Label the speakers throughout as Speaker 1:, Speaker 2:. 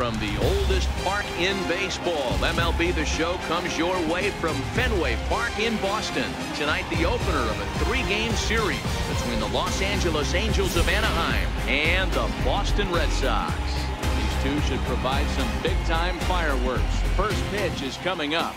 Speaker 1: from the oldest park in baseball. MLB The Show comes your way from Fenway Park in Boston. Tonight, the opener of a 3-game series between the Los Angeles Angels of Anaheim and the Boston Red Sox. These two should provide some big-time fireworks. First pitch is coming up.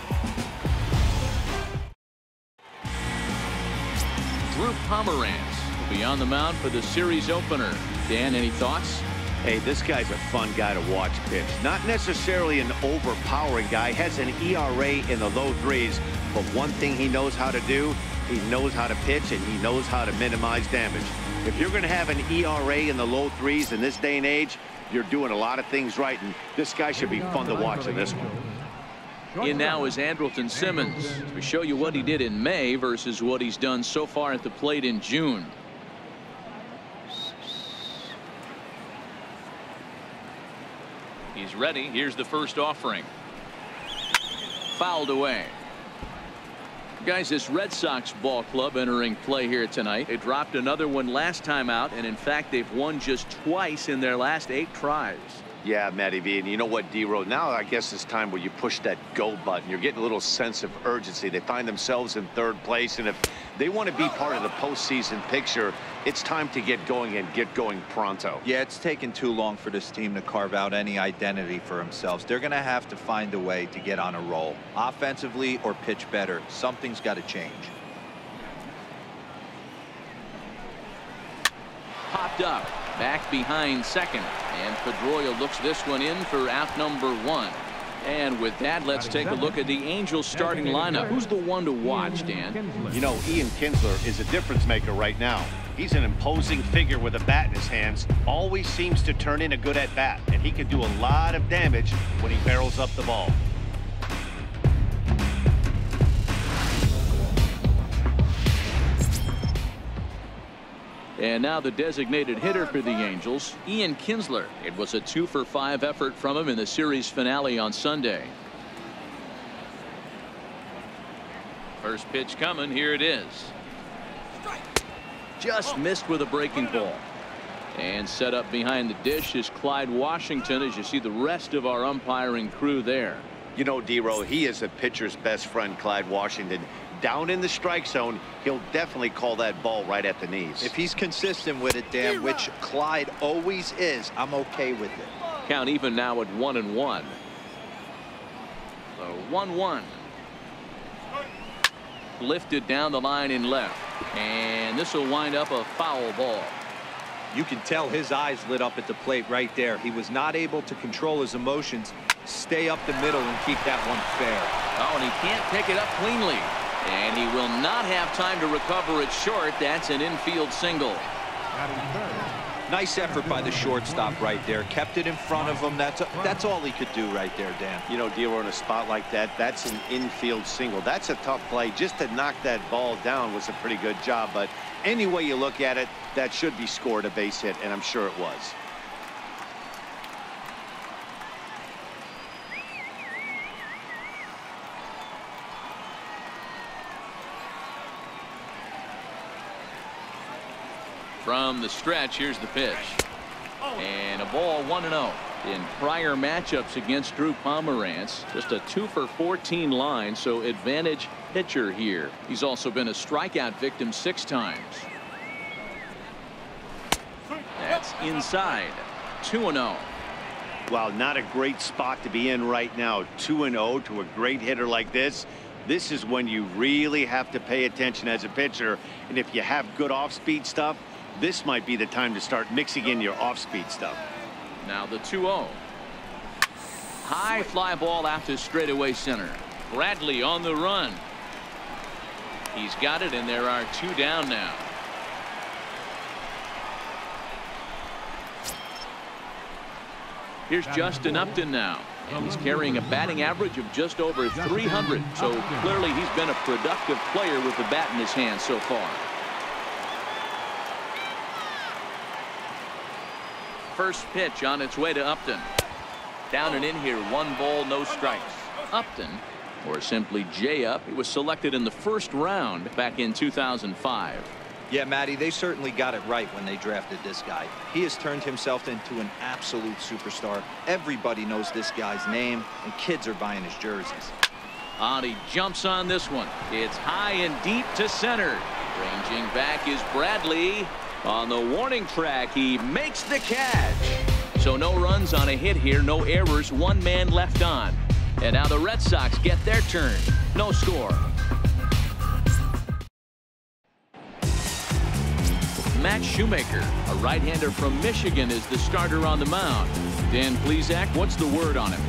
Speaker 1: Drew Pomeranz will be on the mound for the series opener. Dan, any thoughts?
Speaker 2: Hey, this guy's a fun guy to watch pitch. Not necessarily an overpowering guy. Has an ERA in the low 3s. But one thing he knows how to do, he knows how to pitch and he knows how to minimize damage. If you're going to have an ERA in the low 3s in this day and age, you're doing a lot of things right. And this guy should be fun to watch in this one.
Speaker 1: In now is ANDRELTON Simmons. We show you what he did in May versus what he's done so far at the plate in June. He's ready. Here's the first offering. Fouled away. Guys, this Red Sox ball club entering play here tonight. They dropped another one last time out, and in fact, they've won just twice in their last 8 tries.
Speaker 2: Yeah, Matty V, and you know what, D-Road, now I guess it's time where you push that go button. You're getting a little sense of urgency. They find themselves in 3rd place, and if they want to be part of the postseason picture, it's time to get going and get going pronto.
Speaker 3: Yeah, it's taken too long for this team to carve out any identity for themselves. They're going to have to find a way to get on a roll, offensively or pitch better. Something's got to change.
Speaker 1: Popped up. Back behind second, and Pedroia looks this one in for out number 1. And with that, let's take a look at the Angels starting lineup. Who's the one to watch, Dan?
Speaker 2: You know, KINSLER is a difference maker right now. He's an imposing figure with a bat in his hands. Always seems to turn in a good at bat, and he can do a lot of damage when he barrels up the ball.
Speaker 1: And now the designated hitter for the Angels, KINSLER. It was a 2-for-5 effort from him in the series finale on Sunday. First pitch coming. Here it is. Just missed with a breaking ball. And set up behind the dish is Clyde Washington, as you see the rest of our umpiring crew there.
Speaker 2: You know, D-Row, he is a pitcher's best friend, Clyde Washington. Down in the strike zone, he'll definitely call that ball right at the knees.
Speaker 3: If he's consistent with it, Dan, which Clyde always is, I'm okay with it.
Speaker 1: Count even now at 1-1. So 1-1. Lifted down the line in left. And this will wind up a foul ball.
Speaker 3: You can tell his eyes lit up at the plate right there. He was not able to control his emotions. Stay up the middle and keep that one fair.
Speaker 1: Oh, and he can't pick it up cleanly. And he will not have time to recover it short. That's an infield single.
Speaker 3: Nice effort by the shortstop right there. Kept it in front of him. That's all he could do right there, Dan.
Speaker 2: You know, D-Row, in a spot like that, that's an infield single. That's a tough play. Just to knock that ball down was a pretty good job. But any way you look at it, that should be scored a base hit, and I'm sure it was.
Speaker 1: From the stretch, here's the pitch. And a ball 1-0. In prior matchups against Drew Pomeranz, just a 2-for-14 line, so advantage pitcher here. He's also been a strikeout victim 6 times. That's inside. 2-0.
Speaker 2: Well, not a great spot to be in right now. 2-0 to a great hitter like this. This is when you really have to pay attention as a pitcher. And if you have good off-speed stuff, this might be the time to start mixing in your off-speed stuff.
Speaker 1: Now the 2-0. High fly ball out to straightaway center. Bradley on the run. He's got it, and there are 2 down now. Here's Justin Upton now. And he's carrying a batting average of just over 300. So clearly he's been a productive player with the bat in his hand so far. First pitch on its way to Upton. Down and in here, 1 ball, no strikes. Upton, or simply J-Up, he was selected in the 1st round back in 2005.
Speaker 3: Yeah, Matty, they certainly got it right when they drafted this guy. He has turned himself into an absolute superstar. Everybody knows this guy's name, and kids are buying his jerseys.
Speaker 1: And he jumps on this one. It's high and deep to center. Ranging back is Bradley. On the warning track, he makes the catch. So no runs on a hit here, no errors, one man left on. And now the Red Sox get their turn. No score. Matt Shoemaker, a right-hander from Michigan, is the starter on the mound. Dan Plesac, what's the word on him?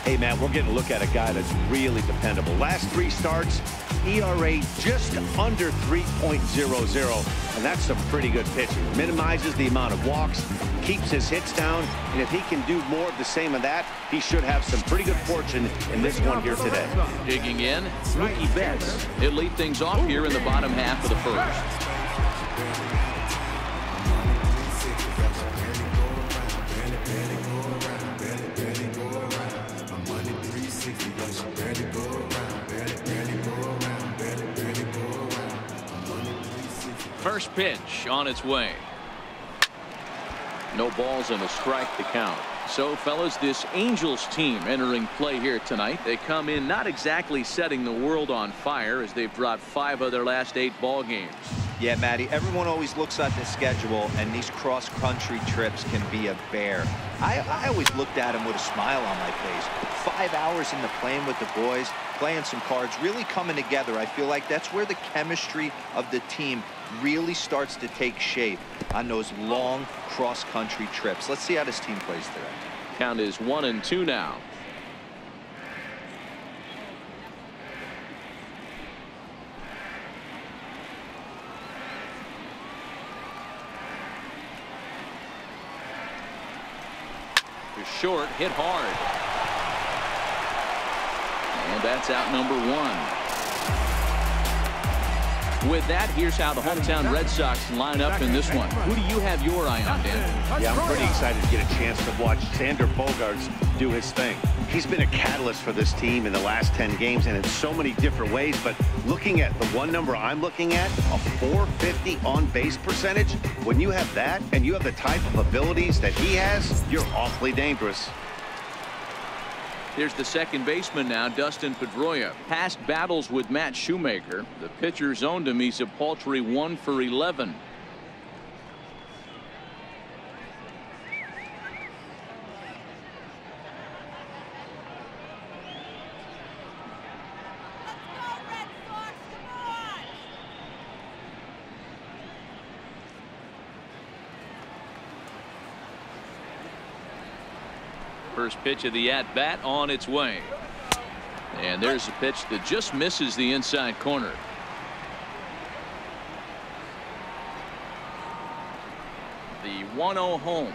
Speaker 2: Hey, Matt, we're getting a look at a guy that's really dependable. Last 3 starts, ERA just under 3.00, and that's some pretty good pitching. Minimizes the amount of walks, keeps his hits down, and if he can do more of the same of that, he should have some pretty good fortune in this one here today.
Speaker 1: Digging in, Mookie Betts. He'll lead things off here in the bottom half of the first. First pitch on its way. No balls and a strike to count. So, fellas, this Angels team entering play here tonight. They come in not exactly setting the world on fire as they've dropped 5 of their last 8 ball games.
Speaker 3: Yeah, Matty, everyone always looks at the schedule, and these cross-country trips can be a bear. I always looked at them with a smile on my face. 5 hours in the plane with the boys, playing some cards, really coming together. I feel like that's where the chemistry of the team really starts to take shape on those long cross-country trips. Let's see how this team plays today.
Speaker 1: Count is 1-2 now. To short, hit hard. And that's out number 1. With that, here's how the hometown Red Sox line up in this one. Who do you have your eye on, Dan?
Speaker 2: Yeah, I'm pretty excited to get a chance to watch Xander Bogaerts do his thing. He's been a catalyst for this team in the last 10 games and in so many different ways. But looking at the one number I'm looking at, a 450 on-base percentage, when you have that and you have the type of abilities that he has, you're awfully dangerous.
Speaker 1: Here's the second baseman now, Dustin Pedroia. Past battles with Matt Shoemaker. The pitcher's owned him. He's a paltry 1 for 11. First pitch of the at-bat on its way. And there's a pitch that just misses the inside corner. The 1-0 home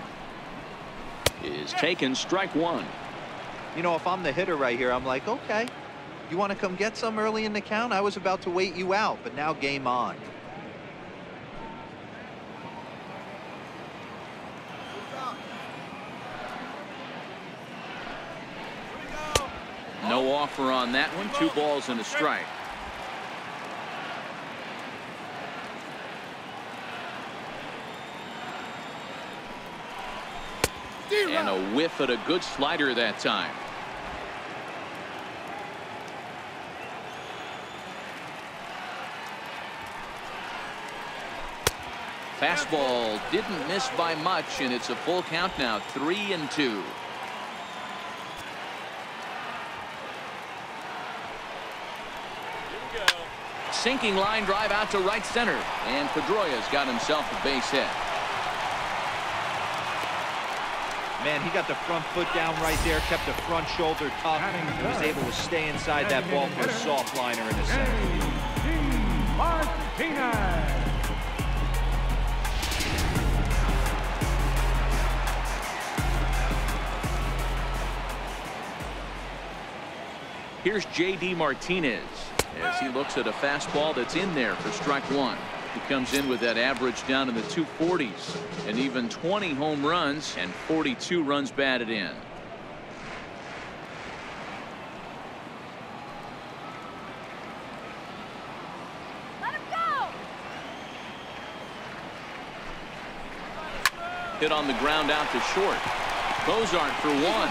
Speaker 1: is taken, strike 1.
Speaker 3: You know, if I'm the hitter right here, I'm like, okay, you want to come get some early in the count? I was about to wait you out, but now game on.
Speaker 1: No offer on that one. 2 balls and a strike. And a whiff at a good slider that time. Fastball didn't miss by much, and it's a full count now, 3-2. Sinking line drive out to right center, and Pedroia's got himself a base hit.
Speaker 3: Man, he got the front foot down right there, kept the front shoulder tough. He was able to stay inside that ball for a soft liner in the center.
Speaker 1: Here's J.D. Martinez as he looks at a fastball that's in there for strike 1. He comes in with that average down in the 240s, and even 20 home runs and 42 runs batted in. Hit on the ground out to short. COZART for one.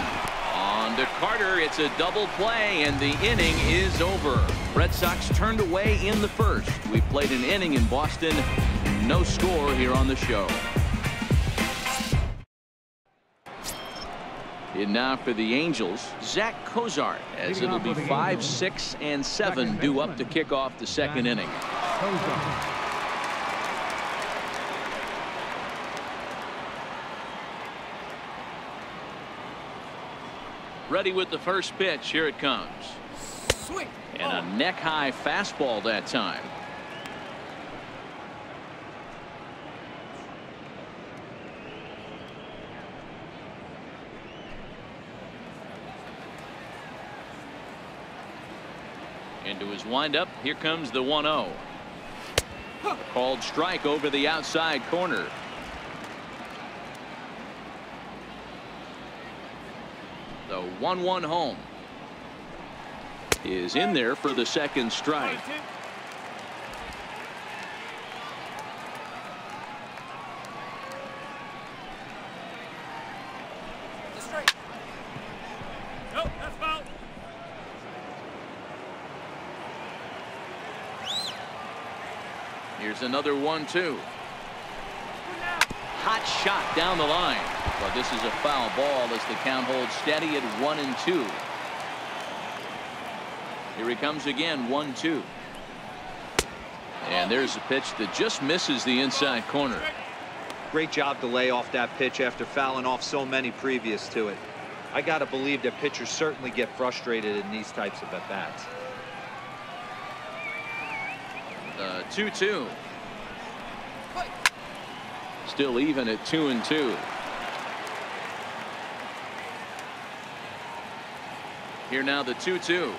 Speaker 1: On to Carter. It's a double play, and the inning is over. Red Sox turned away in the first. We played an inning in Boston. No score here on the show. And now for the Angels, ZACK COZART, as it'll be 5, 6, and 7 due up to kick off the second inning. Ready with the first pitch. Here it comes. Swing. And a neck-high fastball that time. Into his windup. Here comes the 1-0. Called strike over the outside corner. The 1-1 home is in there for the second strike.
Speaker 4: Nope, that's foul.
Speaker 1: Here's another 1-2. Hot shot down the line. But this is a foul ball as the count holds steady at 1-2. Here he comes again, 1-2. And there's a pitch that just misses the inside corner.
Speaker 3: Great job to lay off that pitch after fouling off so many previous to it. I got to believe that pitchers certainly get frustrated in these types of at-bats.
Speaker 1: 2-2. Still even at 2-2. Here now the 2-2.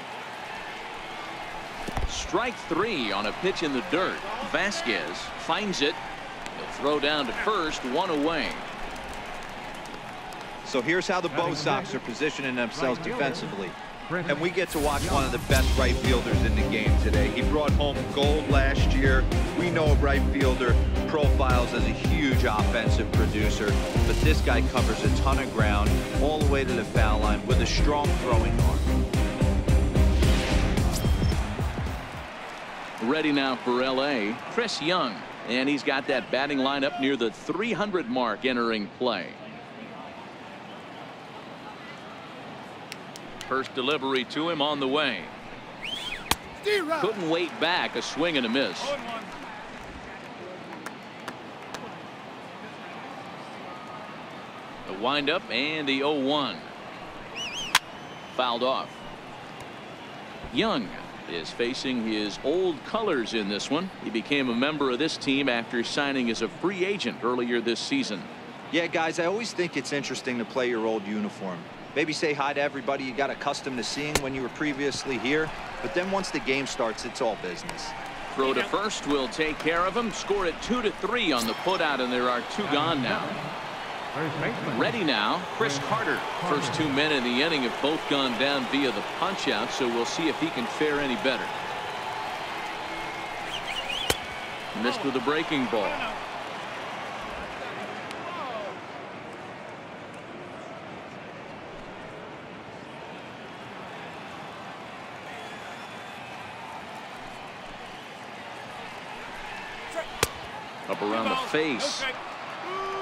Speaker 1: Strike 3 on a pitch in the dirt. Vasquez finds it. He'll throw down to first, 1 away.
Speaker 3: So here's how the Bo Sox are positioning themselves defensively. And we get to watch one of the best right fielders in the game today. He brought home gold last year. We know a right fielder profiles as a huge offensive producer, but this guy covers a ton of ground all the way to the foul line with a strong throwing arm.
Speaker 1: Ready now for LA, Chris Young, and he's got that batting lineup near the 300 mark entering play. First delivery to him on the way. Couldn't wait back. A swing and a miss. The windup and the 0-1. Fouled off. Young is facing his old colors in this one. He became a member of this team after signing as a free agent earlier this season.
Speaker 3: Yeah, guys, I always think it's interesting to play your old uniform. Maybe say hi to everybody you got accustomed to seeing when you were previously here. But then once the game starts, it's all business.
Speaker 1: Throw to first will take care of him. Score at 2-3 on the putout, and there are 2 gone now. Ready now, Chris Carter. First 2 men in the inning have both gone down via the punch out, so we'll see if he can fare any better. Missed with a breaking ball. Up around the face.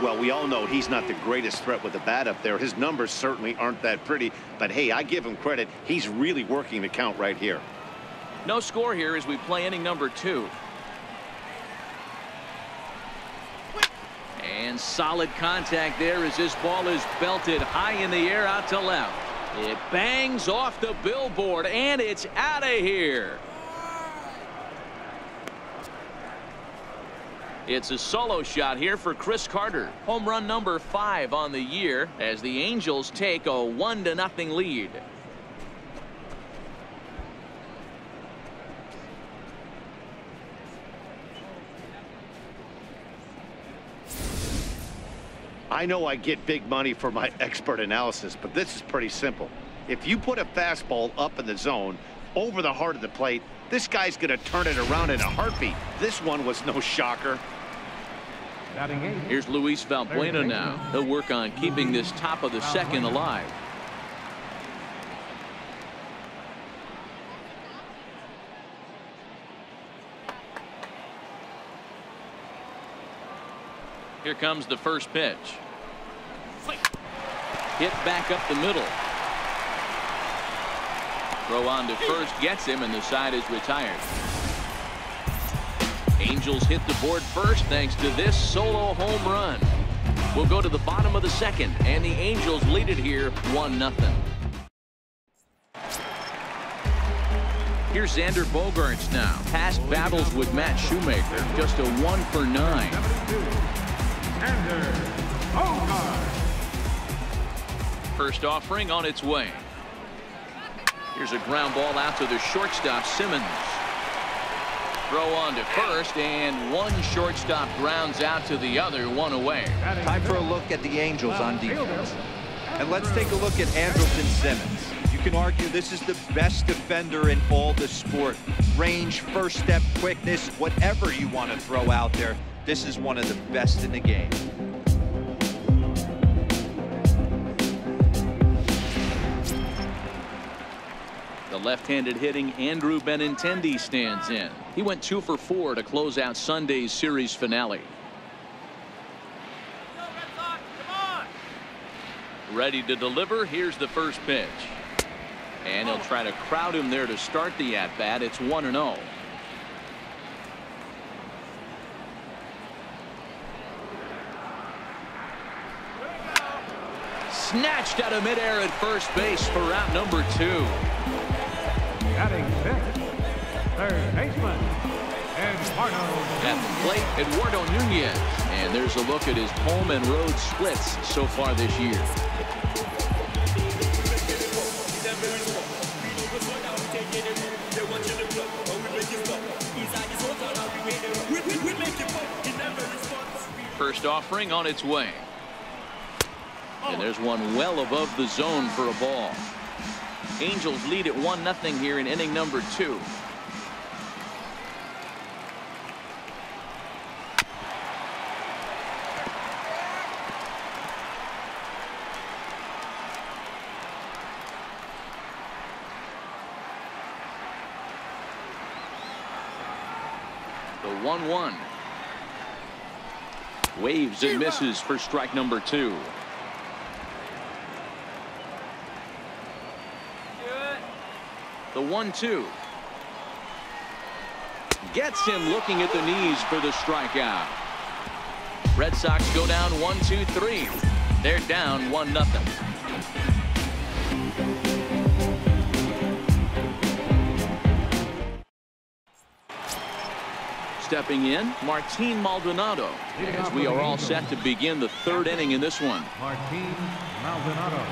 Speaker 2: Well, we all know he's not the greatest threat with the bat up there. His numbers certainly aren't that pretty, but hey, I give him credit. He's really working the count right here.
Speaker 1: No score here as we play inning number 2. And solid contact there as this ball is belted high in the air out to left. It bangs off the billboard and it's out of here. It's a solo shot here for Chris Carter. Home run number 5 on the year as the Angels take a 1-0 lead.
Speaker 2: I know I get big money for my expert analysis, but this is pretty simple. If you put a fastball up in the zone over the heart of the plate, this guy's going to turn it around in a heartbeat. This one was no shocker.
Speaker 1: Here's Luis Valbuena now. He'll work on keeping this top of the second alive. Here comes the first pitch. Hit back up the middle. Throw on to first gets him, and the side is retired. Angels hit the board first thanks to this solo home run. We'll go to the bottom of the second, and the Angels lead it here 1-0. Here's Xander Bogaerts now. Past battles with Matt Shoemaker, just a 1 for 9. First offering on its way. Here's a ground ball out to the shortstop, Simmons. Throw on to first, and one shortstop grounds out to the other, 1 away.
Speaker 3: Time for a look at the Angels on defense. And let's take a look at Andrelton Simmons. You can argue this is the best defender in all the sport. Range, first step, quickness, whatever you want to throw out there, this is one of the best in the game.
Speaker 1: The left-handed hitting Andrew Benintendi stands in. He went 2 for 4 to close out Sunday's series finale. Ready to deliver. Here's the first pitch. And he'll try to crowd him there to start the at-bat. It's 1-0. Snatched out of midair at first base for out number 2.
Speaker 4: Batting fifth, third baseman, Eduardo.
Speaker 1: At the plate, Eduardo Nunez. And there's a look at his home and road splits so far this year. First offering on its way. And there's one well above the zone for a ball. Angels lead at 1-0 here in inning number 2. The 1-1. Waves and misses for strike number 2. The 1-2. Gets him looking at the knees for the strikeout. Red Sox go down 1-2-3. They're down 1-0. Stepping in, Martin Maldonado, as we are all set to begin the third inning in this one.
Speaker 4: Martin Maldonado.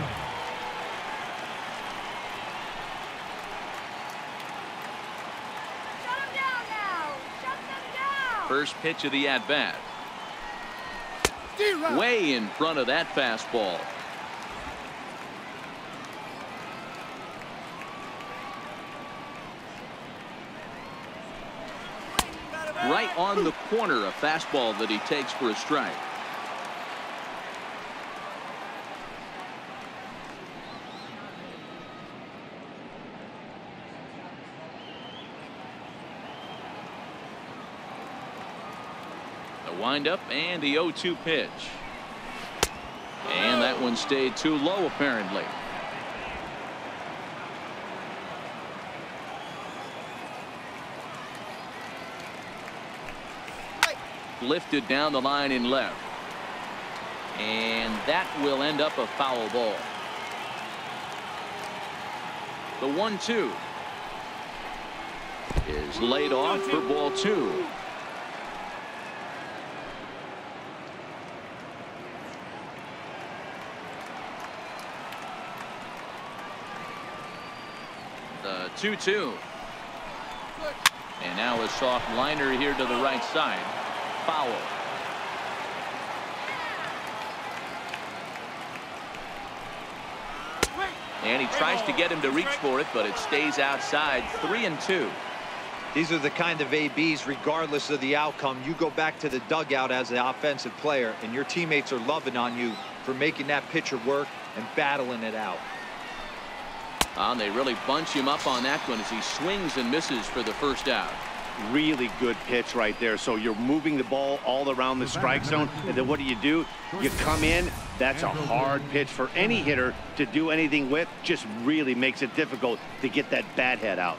Speaker 1: First pitch of the at-bat. Way in front of that fastball. Right on the corner, a fastball that he takes for a strike. Wind up and the 0-2 pitch. And that one stayed too low apparently. Lifted down the line in left. And that will end up a foul ball. The 1-2 is laid off for ball 2. The 2-2. And now a soft liner here to the right side. Foul. And he tries to get him to reach for it, but it stays outside. 3-2.
Speaker 3: These are the kind of ABs, regardless of the outcome, you go back to the dugout as an offensive player, and your teammates are loving on you for making that pitcher work and battling it out.
Speaker 1: And they really bunch him up on that one as he swings and misses for the first out.
Speaker 2: Really good pitch right there. So you're moving the ball all around the strike zone, and then what do? You come in. That's a hard pitch for any hitter to do anything with. Just really makes it difficult to get that bat head out.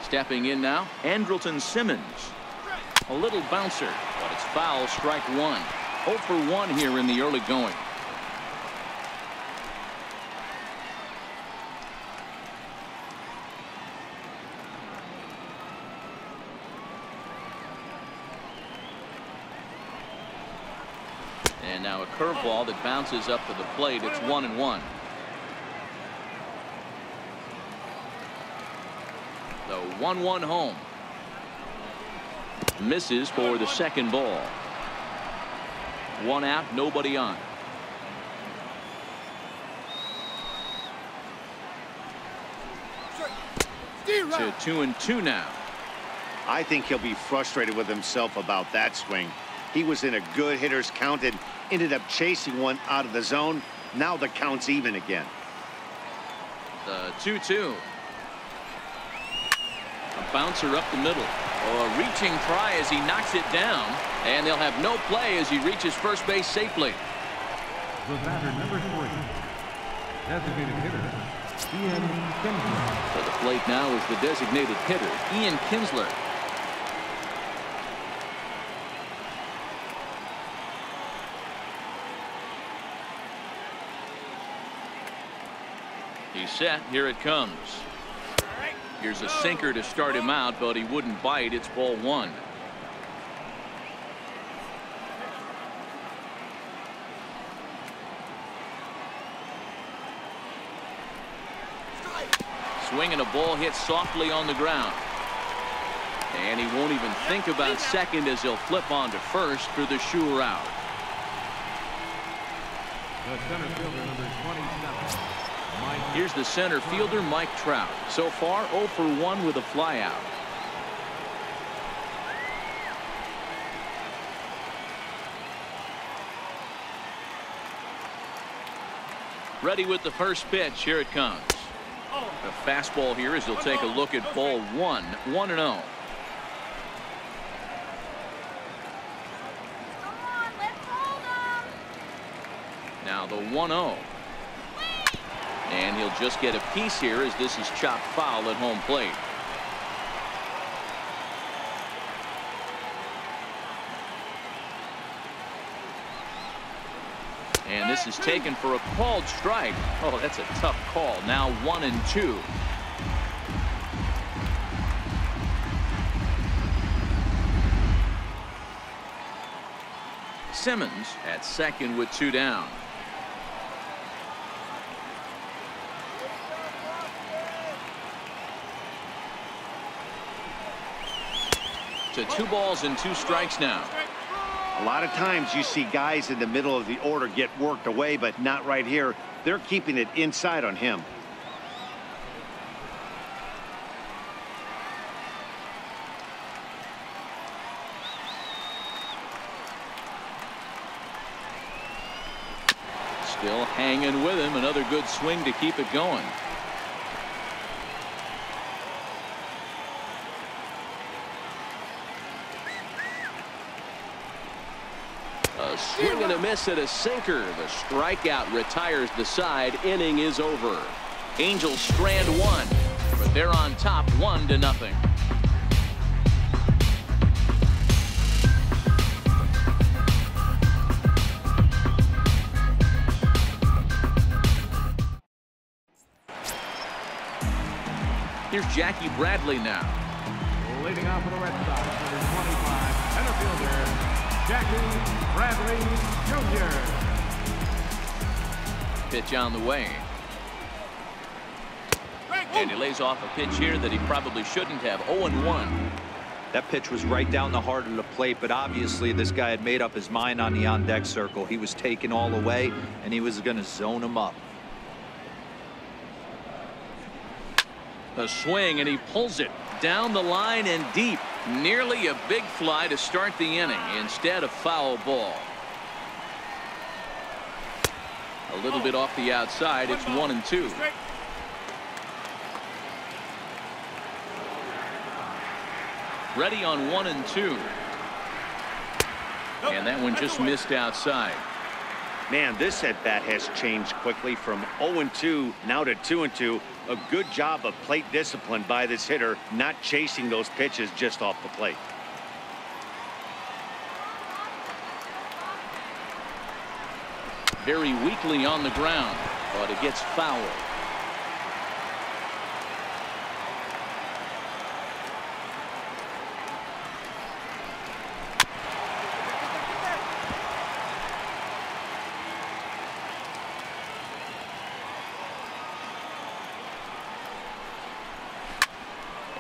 Speaker 1: Stepping in now, ANDRELTON Simmons. A little bouncer, but it's foul, strike one. 0 for 1 here in the early going. And now a curveball that bounces up to the plate. It's 1-1. The 1-1 home. Misses for the second ball. 1 out, nobody on. To 2-2 now.
Speaker 2: I think he'll be frustrated with himself about that swing. He was in a good hitter's count and ended up chasing one out of the zone. Now the count's even again.
Speaker 1: The 2-2. A bouncer up the middle. A reaching try as he knocks it down. And they'll have no play as he reaches first base safely.
Speaker 4: The batter, number 3. Designated hitter, KINSLER.
Speaker 1: To the plate now is the designated hitter, KINSLER. He's set. Here it comes. Here's a sinker to start him out, but he wouldn't bite. It's ball 1. Swinging, a ball hit softly on the ground. And he won't even think about second as he'll flip on to first for the sure out.
Speaker 4: The center fielder, number 27.
Speaker 1: Here's the center fielder, Mike Trout. So far, 0 for 1 with a flyout. Ready with the first pitch. Here it comes. A fastball here as he'll take a look at ball 1. 1-0. Now the 1-0. And he'll just get a piece here as this is chopped foul at home plate. And this is taken for a called strike. Oh, that's a tough call. Now 1-2. Simmons at second with 2 down. To 2 balls and 2 strikes now.
Speaker 2: A lot of times you see guys in the middle of the order get worked away, but not right here. They're keeping it inside on him.
Speaker 1: Still hanging with him. Another good swing to keep it going. A swing and a miss at a sinker. The strikeout retires the side. Inning is over. Angels strand 1, but they're on top 1-0. Here's Jackie Bradley now.
Speaker 4: Leading off for the Red Sox, number 25, center fielder, Jackie Bradley Jr.
Speaker 1: Pitch on the way. And he lays off a pitch here that he probably shouldn't have. 0-1.
Speaker 3: That pitch was right down the heart of the plate, but obviously this guy had made up his mind on the on-deck circle. He was taken all away, and he was going to zone him up.
Speaker 1: A swing, and he pulls it down the line and deep. Nearly a big fly to start the inning. Instead, a foul ball. A little bit off the outside. It's 1-2. Ready on 1-2. And that one just missed outside.
Speaker 2: Man, this at bat has changed quickly from 0-2 now to 2-2. A good job of plate discipline by this hitter, not chasing those pitches just off the plate.
Speaker 1: Very weakly on the ground, but it gets fouled.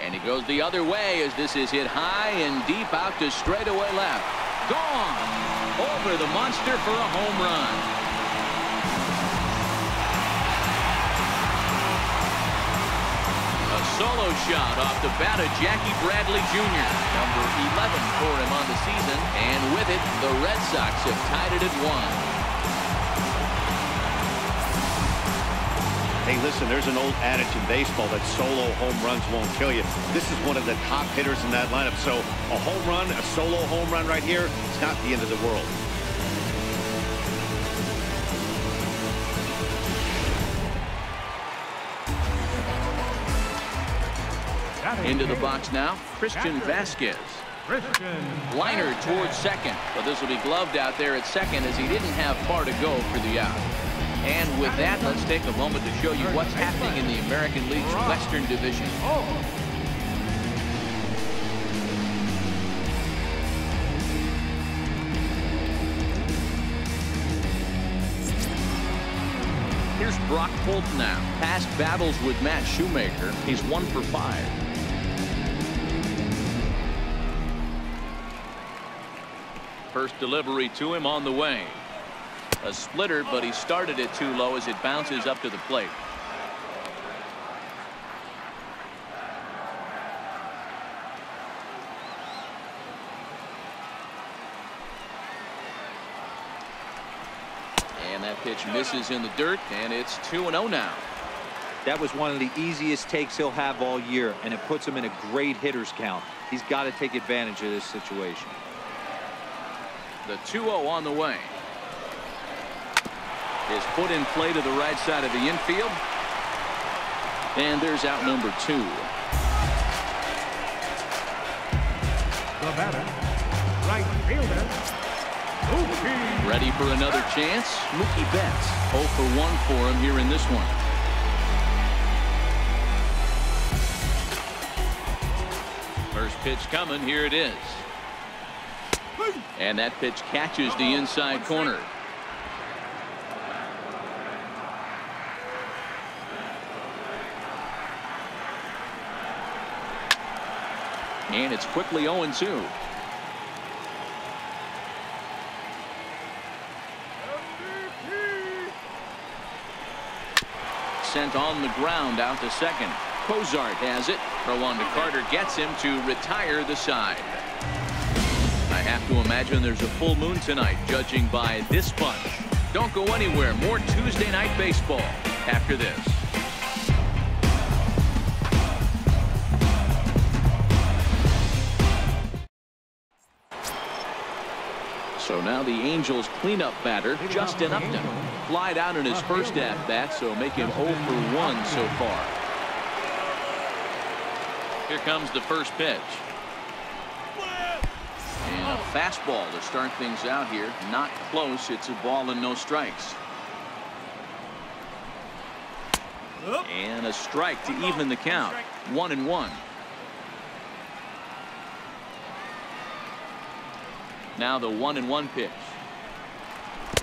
Speaker 1: And he goes the other way as this is hit high and deep out to straightaway left. Gone over the monster for a home run. A solo shot off the bat of Jackie Bradley Jr. Number 11 for him on the season. And with it, the Red Sox have tied it at 1.
Speaker 2: Hey, listen, there's an old adage in baseball that solo home runs won't kill you. This is one of the top hitters in that lineup. So a home run, a solo home run right here, it's not the end of the world.
Speaker 1: Into the box now, Christian Vasquez. Liner towards second, but this will be gloved out there at second as he didn't have far to go for the out. And with that, let's take a moment to show you what's happening in the American League's Western Division. Here's Brock Holt now. Past battles with Matt Shoemaker, he's 1 for 5. First delivery to him on the way. A splitter, but he started it too low as it bounces up to the plate. And that pitch misses in the dirt, and it's 2-0 now.
Speaker 3: That was one of the easiest takes he'll have all year, and it puts him in a great hitter's count. He's got to take advantage of this situation.
Speaker 1: The 2-0 on the way. Is put in play to the right side of the infield. And there's out number 2.
Speaker 4: The batter, right fielder, Mookie.
Speaker 1: Ready for another chance. Mookie Betts 0 for 1 for him here in this one. First pitch coming. Here it is. And that pitch catches the inside corner. And it's quickly 0-2. Sent on the ground out to second. COZART has it. Throw on to Carter gets him to retire the side. I have to imagine there's a full moon tonight, judging by this bunch. Don't go anywhere. More Tuesday night baseball after this. So now the Angels cleanup batter, Justin Upton, flied out in his first at-bat, so make him 0 for 1 so far. Here comes the first pitch. And a fastball to start things out here. Not close. It's a ball and no strikes. And a strike to even the count. 1-1. Now the 1-1 pitch.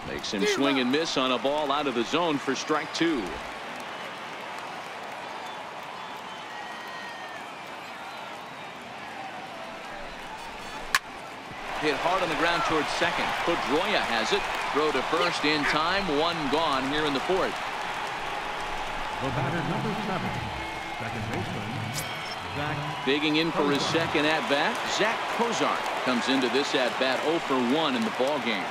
Speaker 1: Makes him swing and miss on a ball out of the zone for strike 2. Hit hard on the ground towards second. PEDROIA has it. Throw to first in time. 1 gone here in the 4th.
Speaker 4: The batter, number 7, Second baseman, ZACK.
Speaker 1: Digging in for his second at-bat, ZACK comes into this at-bat 0 for 1 in the ball game.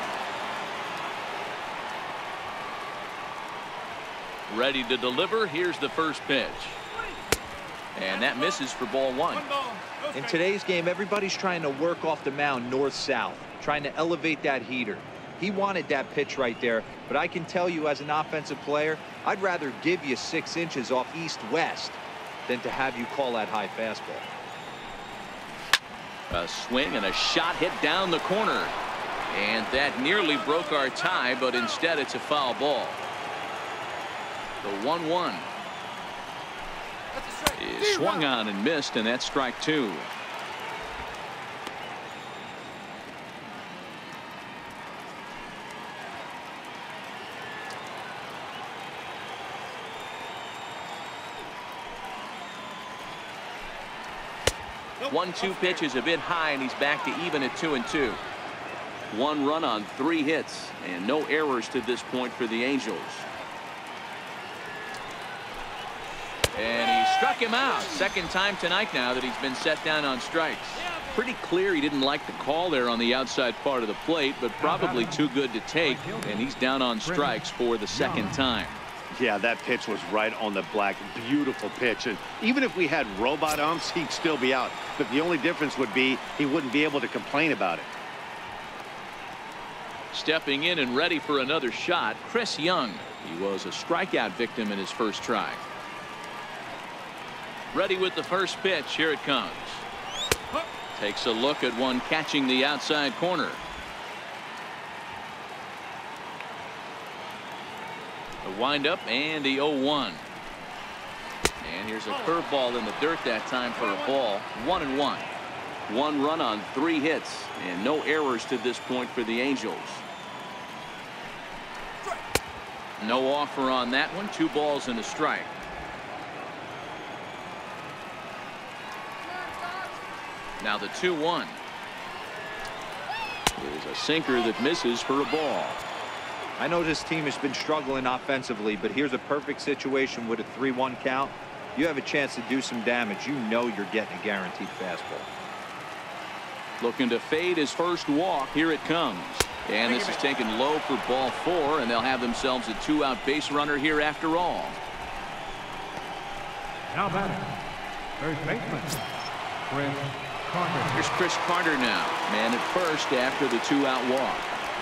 Speaker 1: Ready to deliver. Here's the first pitch. And that misses for ball 1.
Speaker 3: In today's game, everybody's trying to work off the mound north-south, trying to elevate that heater. He wanted that pitch right there, but I can tell you as an offensive player, I'd rather give you 6 inches off east-west than to have you call that high fastball.
Speaker 1: A swing and a shot hit down the corner. And that nearly broke our tie, but instead it's a foul ball. The 1-1 is swung on and missed, and that's strike 2. Nope. 1-2 pitch is a bit high, and he's back to even at 2-2. 1 run on 3 hits, and no errors to this point for the Angels. And he struck him out. Second time tonight now that he's been set down on strikes. Pretty clear he didn't like the call there on the outside part of the plate, but probably too good to take, and he's down on strikes for the second time.
Speaker 2: Yeah, that pitch was right on the black. Beautiful pitch. And even if we had robot umps, he'd still be out. But the only difference would be he wouldn't be able to complain about it.
Speaker 1: Stepping in and ready for another shot, Chris Young. He was a strikeout victim in his first try. Ready with the first pitch. Here it comes. Takes a look at one catching the outside corner. The windup and the 0-1. And here's a curveball in the dirt that time for a ball. 1-1. 1 run on 3 hits and no errors to this point for the Angels. No offer on that one. 2 balls and a strike. Now the 2-1 is a sinker that misses for a ball.
Speaker 3: I know this team has been struggling offensively, but here's a perfect situation with a 3-1 count. You have a chance to do some damage. You know you're getting a guaranteed fastball.
Speaker 1: Looking to fade his first walk. Here it comes. And this is taken low for ball 4, and they'll have themselves a 2-out base runner here after all.
Speaker 4: Now batting, first baseman, Chris Carter.
Speaker 1: Here's Chris Carter now, man at first after the 2-out walk.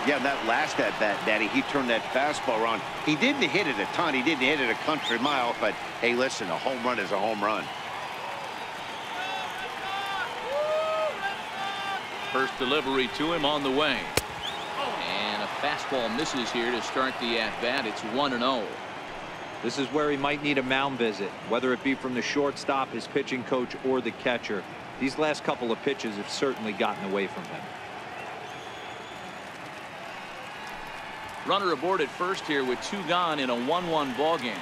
Speaker 2: Yeah, that last at bat, Daddy, he turned that fastball around. He didn't hit it a ton. He didn't hit it a country mile. But, hey, listen, a home run is a home run.
Speaker 1: First delivery to him on the way. And a fastball misses here to start the at-bat. It's 1-0.
Speaker 3: This is where he might need a mound visit, whether it be from the shortstop, his pitching coach, or the catcher. These last couple of pitches have certainly gotten away from him.
Speaker 1: Runner aboard at first here with 2 gone in a 1-1 ball game.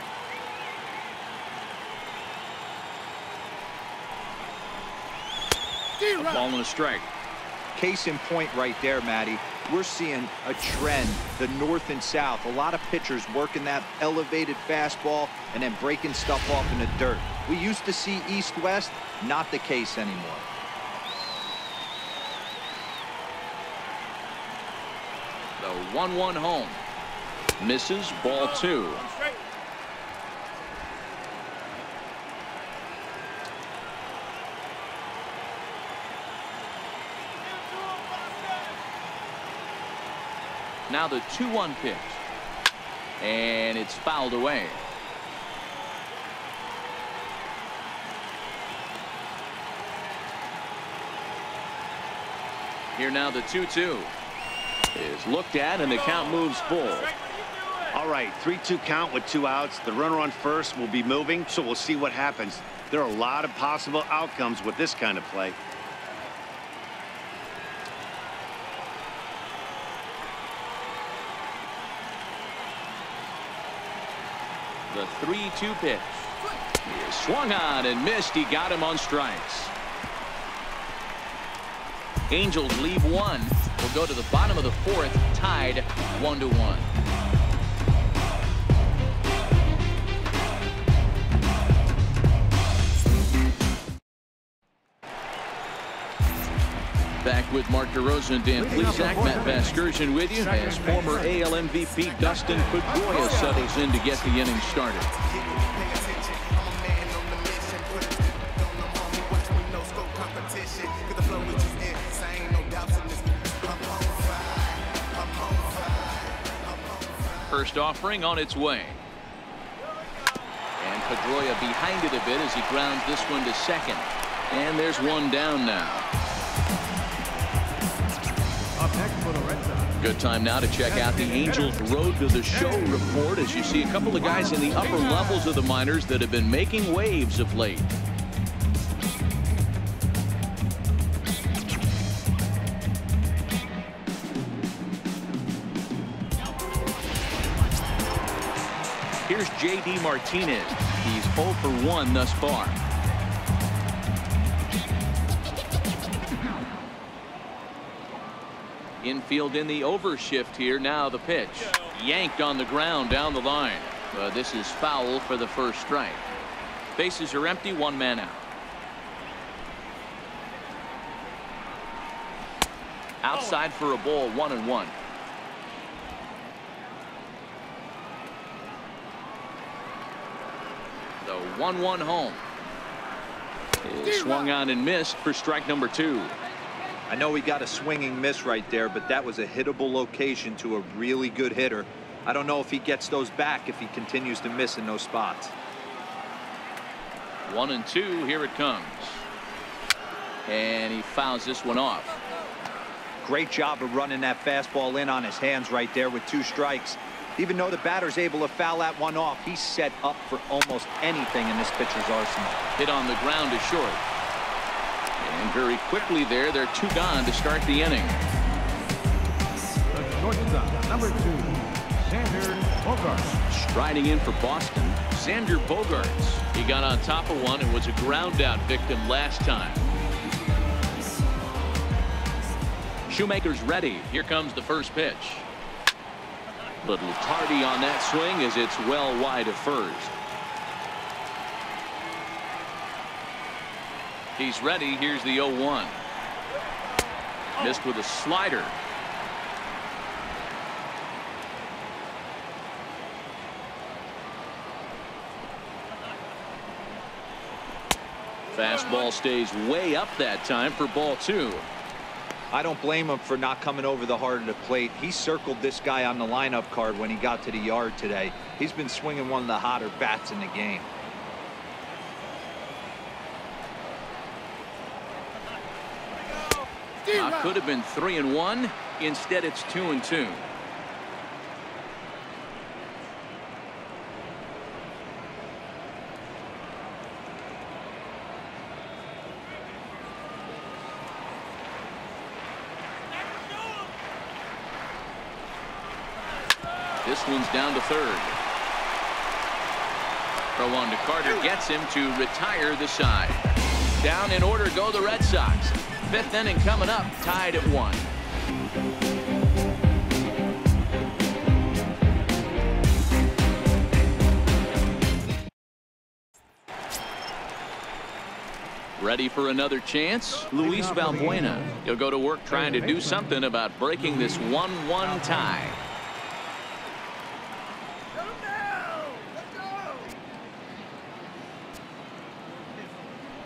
Speaker 1: A ball and a strike.
Speaker 3: Case in point right there, Matty. We're seeing a trend, the north and south. A lot of pitchers working that elevated fastball and then breaking stuff off in the dirt. We used to see east-west, not the case anymore.
Speaker 1: The 1-1 home. Misses, ball 2. Now the 2-1 pitch. And it's fouled away. Here now the 2-2 is looked at, and the count moves full.
Speaker 2: All right, 3-2 count with 2 outs. The runner on first will be moving, so we'll see what happens. There are a lot of possible outcomes with this kind of play.
Speaker 1: The 3-2 pitch is swung on and missed. He got him on strikes. Angels leave 1. We'll go to the bottom of the 4th, tied 1-1. with Mark DeRosa and Dan Plesac. Matt Vasgersian with you as former AL MVP Dustin Pedroia settles in to get the inning started. First offering on its way. And Pedroia behind it a bit as he grounds this one to second. And there's one down now.
Speaker 4: Up next for the Red Sox.
Speaker 1: Good time now to check out the Angels Road to the Show report as you see a couple of guys in the upper levels of the minors that have been making waves of late. Here's J.D. Martinez. He's 0 for 1 thus far. Infield in the overshift here. Now the pitch. Yanked on the ground down the line. This is foul for the first strike. Bases are empty. One man out. Outside for a ball. 1-1. The 1-1 home. Is swung on and missed for strike number 2.
Speaker 3: I know he got a swinging miss right there, but that was a hittable location to a really good hitter. I don't know if he gets those back if he continues to miss in those spots.
Speaker 1: 1-2. Here it comes. And he fouls this one off.
Speaker 3: Great job of running that fastball in on his hands right there with 2 strikes. Even though the batter's able to foul that one off, he's set up for almost anything in this pitcher's arsenal.
Speaker 1: Hit on the ground to short. And very quickly there, they're 2 gone to start the inning.
Speaker 4: The shortstop, number 2, XANDER Bogaerts.
Speaker 1: Striding in for Boston, XANDER Bogaerts. He got on top of one and was a ground out victim last time. Shoemaker's ready. Here comes the first pitch. Little tardy on that swing as it's well wide of first. He's ready. Here's the 0-1. Missed with a slider. Fastball stays way up that time for ball 2.
Speaker 3: I don't blame him for not coming over the heart of the plate. He circled this guy on the lineup card when he got to the yard today. He's been swinging one of the hotter bats in the game.
Speaker 1: Could have been 3-1. Instead, it's 2-2. This one's down to third. Throw on to Carter gets him to retire the side. Down in order go the Red Sox. 5th inning coming up, tied at 1. Ready for another chance? Luis Valbuena. He'll go to work trying to do something about breaking this 1-1 tie.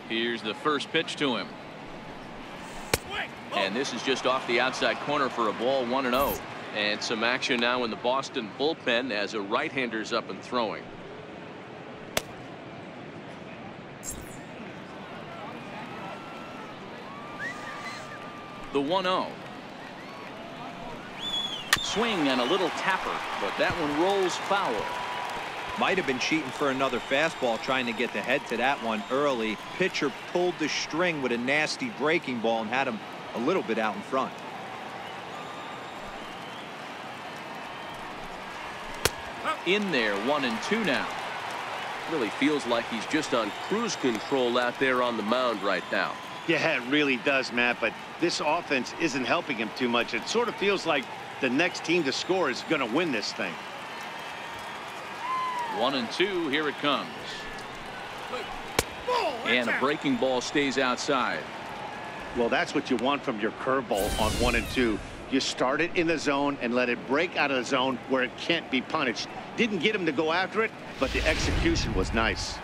Speaker 1: Here's the first pitch to him. And this is just off the outside corner for a ball. 1-0. And some action now in the Boston bullpen as a right-hander's up and throwing. The 1-0. Swing and a little tapper, but that one rolls foul.
Speaker 3: Might have been cheating for another fastball, trying to get the head to that one early. Pitcher pulled the string with a nasty breaking ball and had him a little bit out in front.
Speaker 1: In there, 1-2 now.
Speaker 5: Really feels like he's just on cruise control out there on the mound right now.
Speaker 2: Yeah, it really does, Matt, but this offense isn't helping him too much. It sort of feels like the next team to score is going to win this thing.
Speaker 1: 1-2. Here it comes. And a breaking ball stays outside.
Speaker 2: Well, that's what you want from your curveball on 1 and 2. You start it in the zone and let it break out of the zone where it can't be punished. Didn't get him to go after it, but the execution was nice.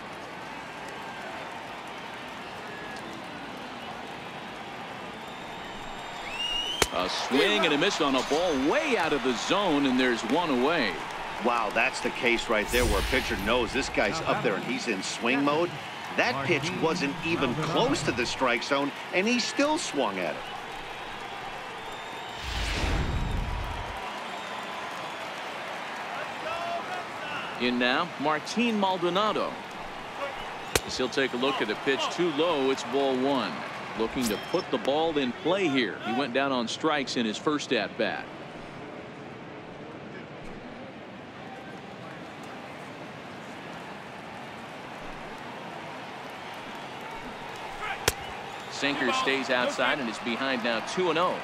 Speaker 1: A swing and a miss on a ball way out of the zone, and there's one away.
Speaker 2: Wow, that's the case right there where a pitcher knows this guy's up there and he's in swing mode. That pitch wasn't even close to the strike zone, and he still swung at it.
Speaker 1: In now, Martin Maldonado. As he'll take a look at a pitch too low, it's ball 1. Looking to put the ball in play here. He went down on strikes in his first at bat. Sinker stays outside and is behind now 2-0.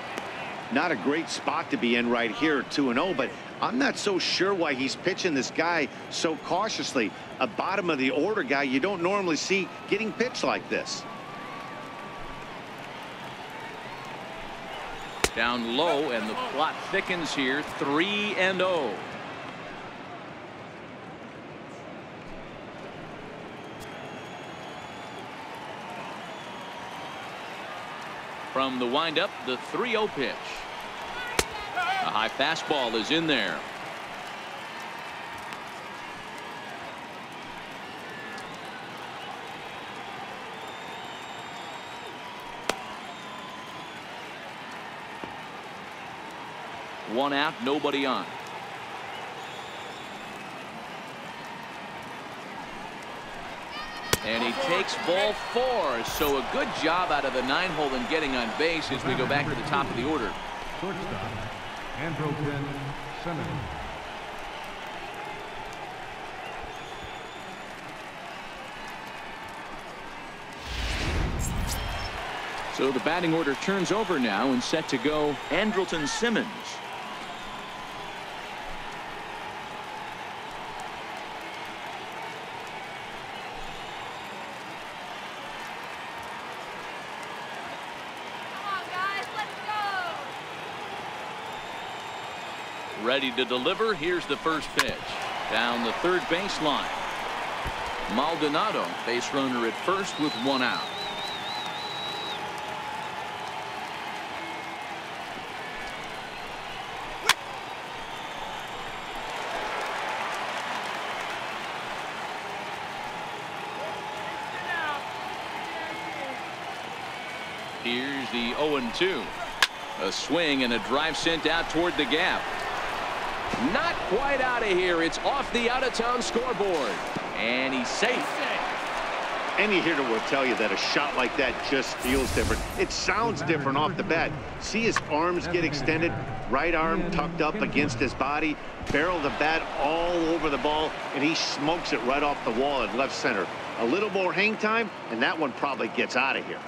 Speaker 2: Not a great spot to be in right here, 2-0, but I'm not so sure why he's pitching this guy so cautiously. A bottom of the order guy you don't normally see getting pitched like this.
Speaker 1: Down low, and the plot thickens here. 3-0. From the windup, the 3-0 pitch. A high fastball is in there. One out, nobody on. And he takes ball 4. So a good job out of the 9-hole in getting on base as we go back to the top of the order.
Speaker 4: Shortstop, ANDRELTON, SIMMONS.
Speaker 1: So the batting order turns over now and set to go ANDRELTON SIMMONS. Ready to deliver. Here's the first pitch. Down the third baseline. Maldonado, base runner at first with 1 out. Here's the 0-2. A swing and a drive sent out toward the gap. Not quite out of here. It's off the out-of-town scoreboard. And he's safe.
Speaker 2: Any hitter will tell you that a shot like that just feels different. It sounds different off the bat. See his arms get extended, right arm tucked up against his body, barrel of the bat all over the ball, and he smokes it right off the wall at left center. A little more hang time, and that one probably gets out of here.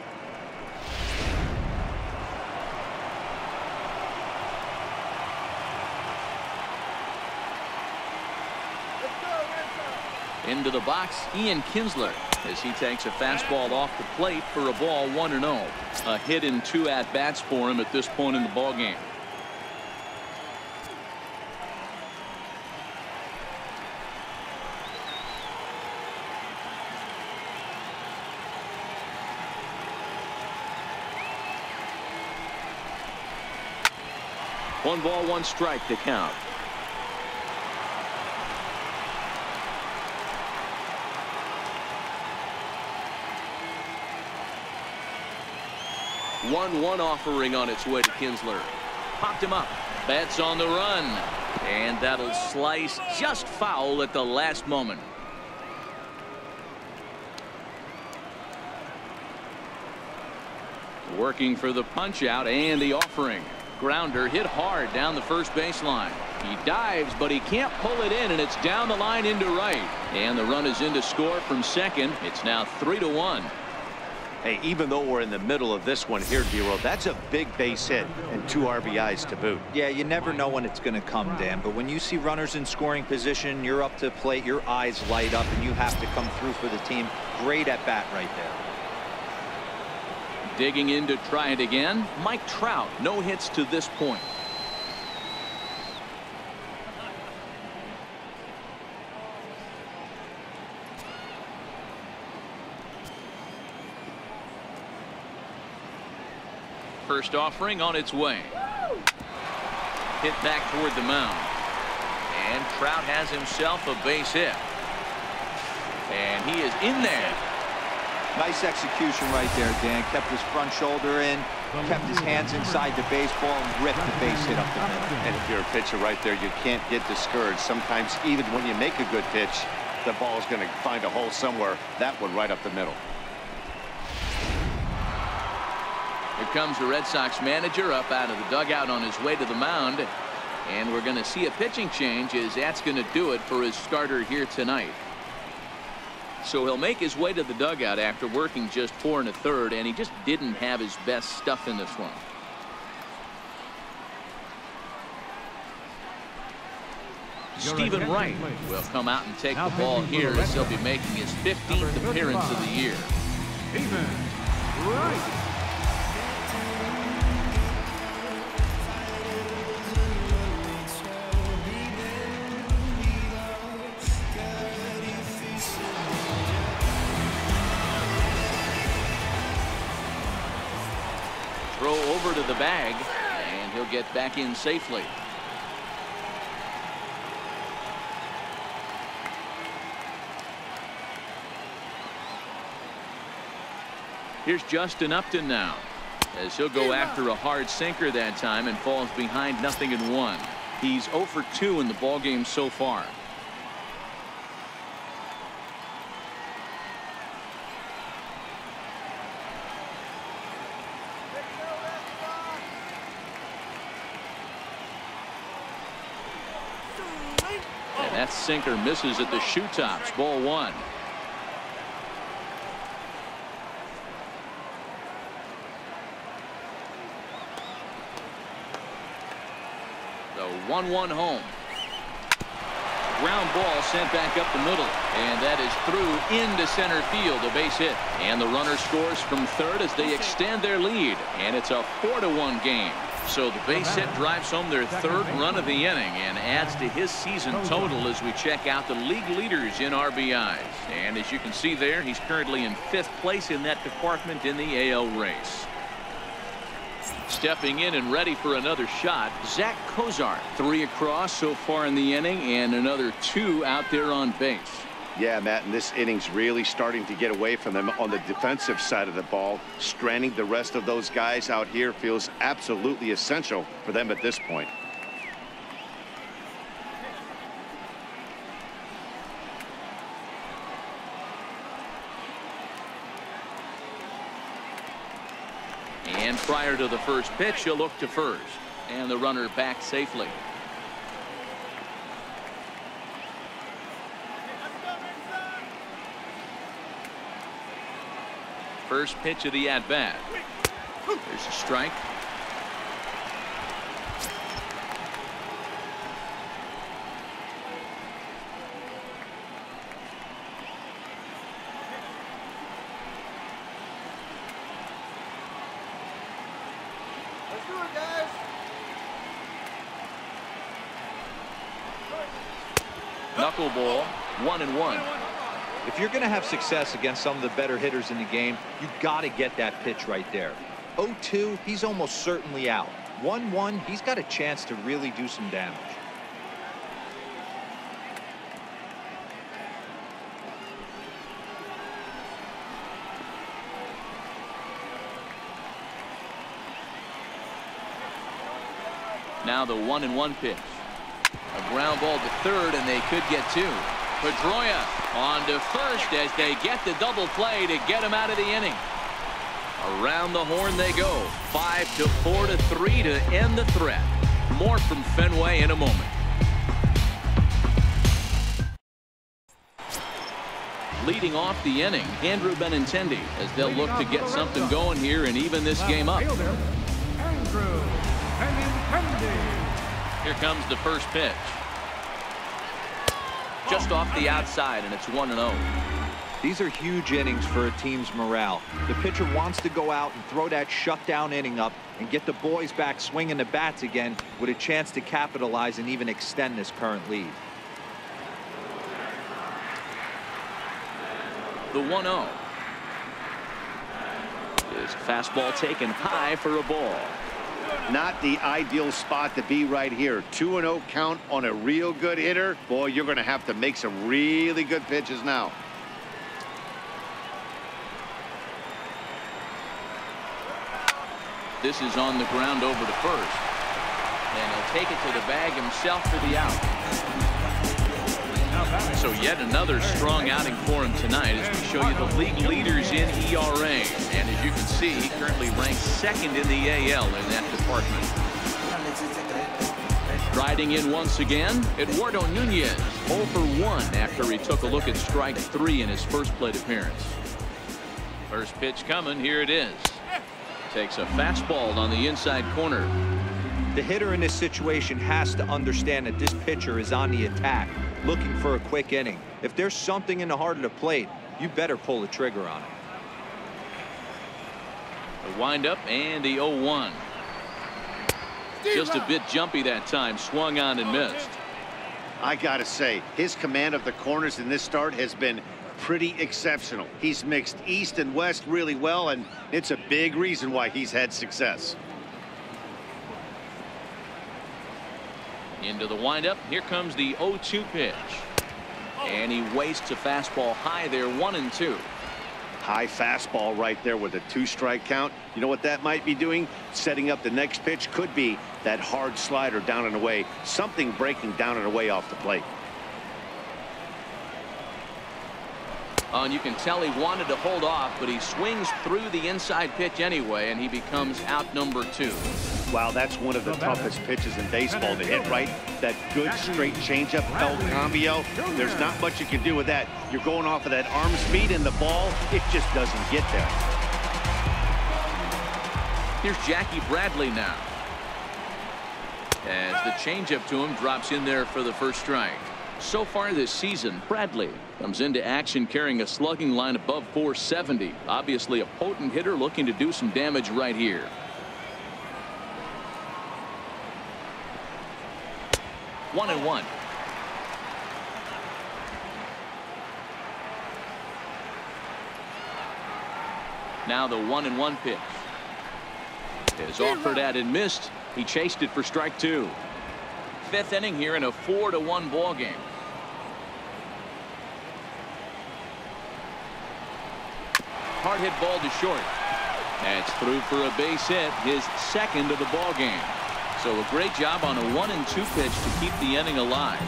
Speaker 1: Into the box, KINSLER, as he takes a fastball off the plate for a ball 1-0. A hit in 2 at-bats for him at this point in the ballgame. One ball, 1 strike to count. One offering on its way to KINSLER. Popped him up. Bats on the run. And that'll slice just foul at the last moment. Working for the punch out and the offering. Grounder hit hard down the first baseline. He dives, but he can't pull it in, and it's down the line into right. And the run is in to score from second. It's now 3-1.
Speaker 2: Hey, even though we're in the middle of this one here, D-Roll, that's a big base hit and 2 RBIs to boot.
Speaker 3: Yeah, you never know when it's going to come, Dan, but when you see runners in scoring position, you're up to plate, your eyes light up, and you have to come through for the team. Great at bat right there.
Speaker 1: Digging in to try it again, Mike Trout. No hits to this point. First offering on its way. Hit back toward the mound. And Trout has himself a base hit. And he is in there.
Speaker 3: Nice execution right there, Dan. Kept his front shoulder in, kept his hands inside the baseball, and ripped the base hit up the middle.
Speaker 2: And if you're a pitcher right there, you can't get discouraged. Sometimes even when you make a good pitch, the ball is going to find a hole somewhere. That one right up the middle.
Speaker 1: Here comes the Red Sox manager up out of the dugout on his way to the mound. And we're going to see a pitching change, as that's going to do it for his starter here tonight. So he'll make his way to the dugout after working just 4 1/3, and he just didn't have his best stuff in this one. Stephen Wright will come out and take the ball here, as he'll be making his 15th appearance of the year.
Speaker 4: Stephen Wright.
Speaker 1: Throw over to the bag, and he'll get back in safely. Here's Justin Upton now, as he'll go after a hard sinker that time and falls behind 0-1. He's 0 for 2 in the ballgame so far. That sinker misses at the shoe tops. Ball 1. The 1-1 home. Ground ball sent back up the middle, and that is through into center field. A base hit, and the runner scores from third as they extend their lead, and it's a 4-1 game. So the base hit drives home their 3rd run of the inning and adds to his season total as we check out the league leaders in RBIs. And as you can see there, he's currently in 5th place in that department in the AL race. Stepping in and ready for another shot, Zach COZART. 3 across so far in the inning, and another 2 out there on base.
Speaker 2: Yeah, Matt, and this inning's really starting to get away from them on the defensive side of the ball. Stranding the rest of those guys out here feels absolutely essential for them at this point.
Speaker 1: And prior to the first pitch, he'll look to first, and the runner back safely. First pitch of the at-bat. There's a strike.
Speaker 6: Let's do it, guys.
Speaker 1: Knuckleball, 1-1.
Speaker 3: If you're going to have success against some of the better hitters in the game, you got to get that pitch right there. 0-2, he's almost certainly out. 1-1, he's got a chance to really do some damage.
Speaker 1: Now the 1-1 pitch. A ground ball to third, and they could get 2. Pedroia on to first as they get the double play to get him out of the inning. Around the horn they go. 5-4-3 to end the threat. More from Fenway in a moment. Leading off the inning, Andrew Benintendi, as they'll look to get something going here and even this game up.
Speaker 4: Andrew Benintendi.
Speaker 1: Here comes the first pitch. Just off the outside, and it's 1-0.
Speaker 3: These are huge innings for a team's morale. The pitcher wants to go out and throw that shutdown inning up and get the boys back swinging the bats again with a chance to capitalize and even extend this current lead.
Speaker 1: The 1-0. His fastball taken high for a ball.
Speaker 2: Not the ideal spot to be right here. 2-0 count on a real good hitter. Boy, you're going to have to make some really good pitches now.
Speaker 1: This is on the ground over to first. And he'll take it to the bag himself for the out. So yet another strong outing for him tonight as we show you the league leaders in ERA. And as you can see, he currently ranks second in the AL in that department. Riding in once again, Eduardo Nunez, 0 for 1 after he took a look at strike 3 in his first plate appearance. First pitch coming, here it is. Takes a fastball on the inside corner.
Speaker 3: The hitter in this situation has to understand that this pitcher is on the attack, looking for a quick inning. If there's something in the heart of the plate, you better pull the trigger on it.
Speaker 1: The windup and the 0-1. Just a bit jumpy that time, swung on and missed.
Speaker 2: I gotta say, his command of the corners in this start has been pretty exceptional. He's mixed east and west really well, and it's a big reason why he's had success.
Speaker 1: Into the windup. Here comes the 0-2 pitch. And he wastes a fastball high there, 1-2.
Speaker 2: High fastball right there with a 2-strike count. You know what that might be doing? Setting up the next pitch. Could be that hard slider down and away. Something breaking down and away off the plate.
Speaker 1: And you can tell he wanted to hold off, but he swings through the inside pitch anyway, and he becomes out number 2.
Speaker 2: Wow, that's one of the toughest pitches in baseball to hit, right? That good straight changeup, El Cambio. There's not much you can do with that. You're going off of that arm speed, and the ball, it just doesn't get there.
Speaker 1: Here's Jackie Bradley now. As the changeup to him drops in there for the first strike. So far this season, Bradley comes into action carrying a slugging line above 470. Obviously a potent hitter looking to do some damage right here. One and one. Now the 1-1 pitch is offered at and missed. He chased it for strike 2. Fifth inning here in a 4-1 ball game. Hard hit ball to short. That's through for a base hit, his second of the ball game. So a great job on a 1-2 pitch to keep the inning alive.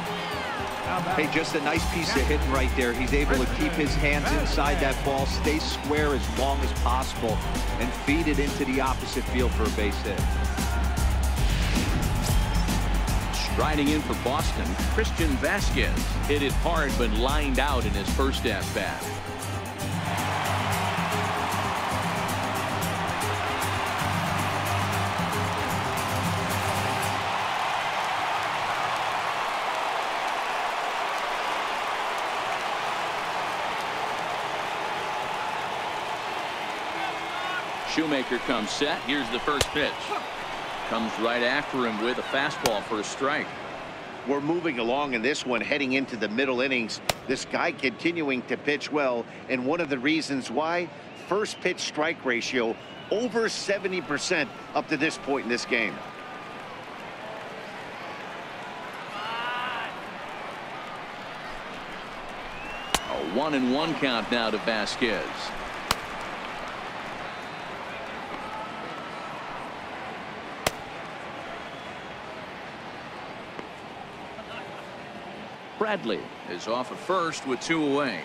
Speaker 3: Hey, just a nice piece of hitting right there. He's able to keep his hands inside that ball, stay square as long as possible, and feed it into the opposite field for a base hit.
Speaker 1: Striding in for Boston, Christian Vasquez hit it hard but lined out in his first at-bat. Shoemaker comes set. Here's the first pitch. Comes right after him with a fastball for a strike.
Speaker 2: We're moving along in this one, heading into the middle innings. This guy continuing to pitch well, and one of the reasons why, first pitch strike ratio over 70% up to this point in this game.
Speaker 1: A 1-1 count now to Vasquez. Bradley is off at first with 2 away.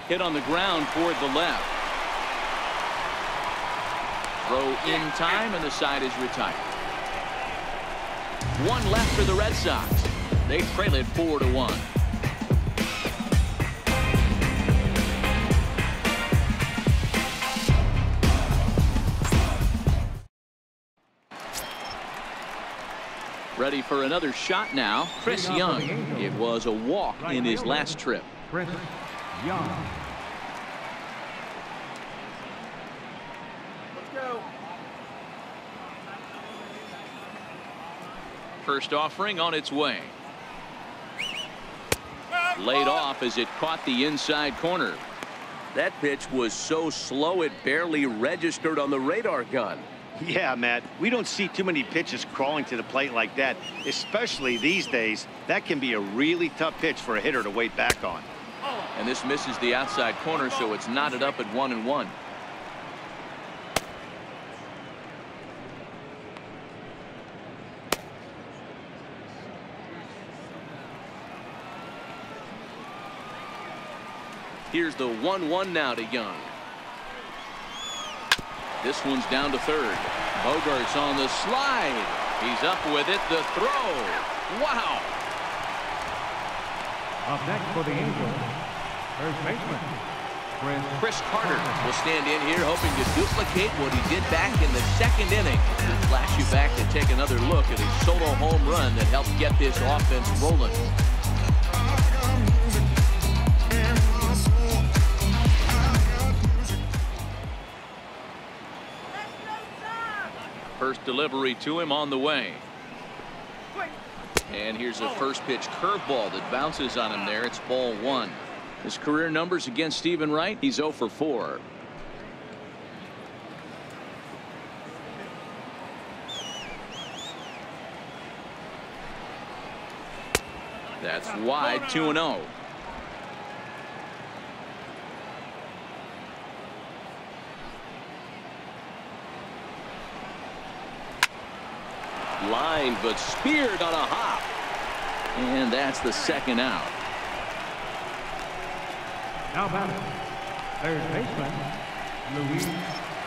Speaker 1: Hit on the ground toward the left. Throw in time, and the side is retired. 1 left for the Red Sox. They trail it 4-1. Ready for another shot now. Chris Young. It was a walk in his last trip.
Speaker 4: Chris Young.
Speaker 6: Let's go.
Speaker 1: First offering on its way. Laid off as it caught the inside corner.
Speaker 5: That pitch was so slow it barely registered on the radar gun.
Speaker 2: Yeah, Matt, we don't see too many pitches crawling to the plate like that, especially these days. That can be a really tough pitch for a hitter to wait back on.
Speaker 1: And this misses the outside corner, so it's knotted up at 1-1. Here's the 1-1 now to Young. This one's down to third. Bogaerts on the slide. He's up with it. The throw. Wow.
Speaker 4: Up next for the Angels, first baseman
Speaker 1: Chris Carter will stand in here hoping to duplicate what he did back in the second inning. We'll flash you back to take another look at a solo home run that helped get this offense rolling. First delivery to him on the way. And here's a first pitch curveball that bounces on him there. It's ball one. His career numbers against Stephen Wright, he's 0 for 4. That's wide, 2-0. Line, but speared on a hop. And that's the second out.
Speaker 4: Now batting, third baseman Luis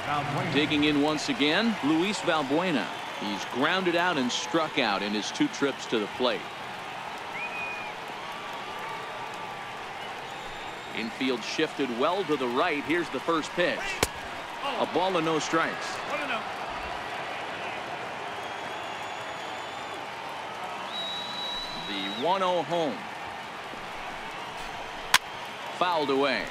Speaker 4: Valbuena.
Speaker 1: Digging in once again, Luis Valbuena. He's grounded out and struck out in his 2 trips to the plate. Infield shifted well to the right. Here's the first pitch. A ball and no strikes. The 1-0 home. Fouled away.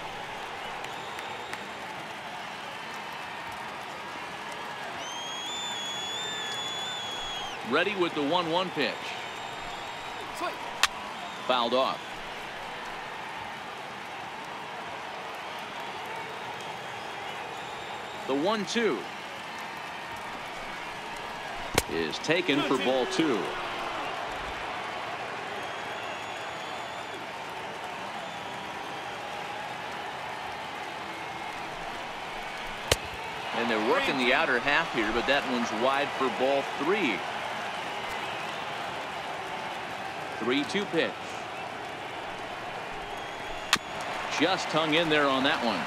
Speaker 1: Ready with the 1-1 pitch. Fouled off. The 1-2 is taken for ball 2. And they're working the outer half here, but that one's wide for ball 3. 3-2 pitch. Just hung in there on that one.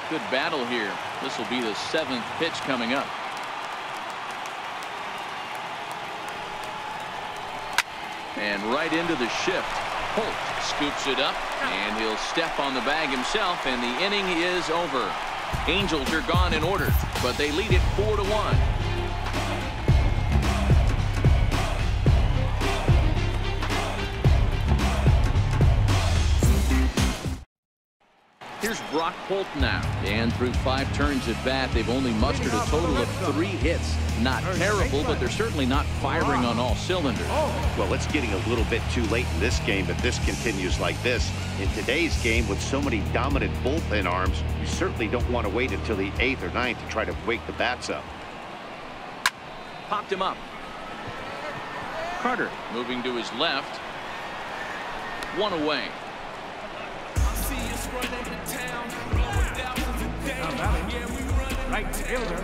Speaker 1: Good battle here. This will be the 7th pitch coming up. And right into the shift. Holt scoops it up, and he'll step on the bag himself, and the inning is over. Angels are gone in order, but they lead it 4-1. Here's Brock Holt now, and through 5 turns at bat, they've only mustered a total of 3 hits. Not terrible, but they're certainly not firing on all cylinders.
Speaker 2: Well, it's getting a little bit too late in this game, but this continues like this. In today's game, with so many dominant bullpen arms, you certainly don't want to wait until the 8th or 9th to try to wake the bats up.
Speaker 1: Popped him up. Carter moving to his left. 1 away.
Speaker 4: Now batting, right fielder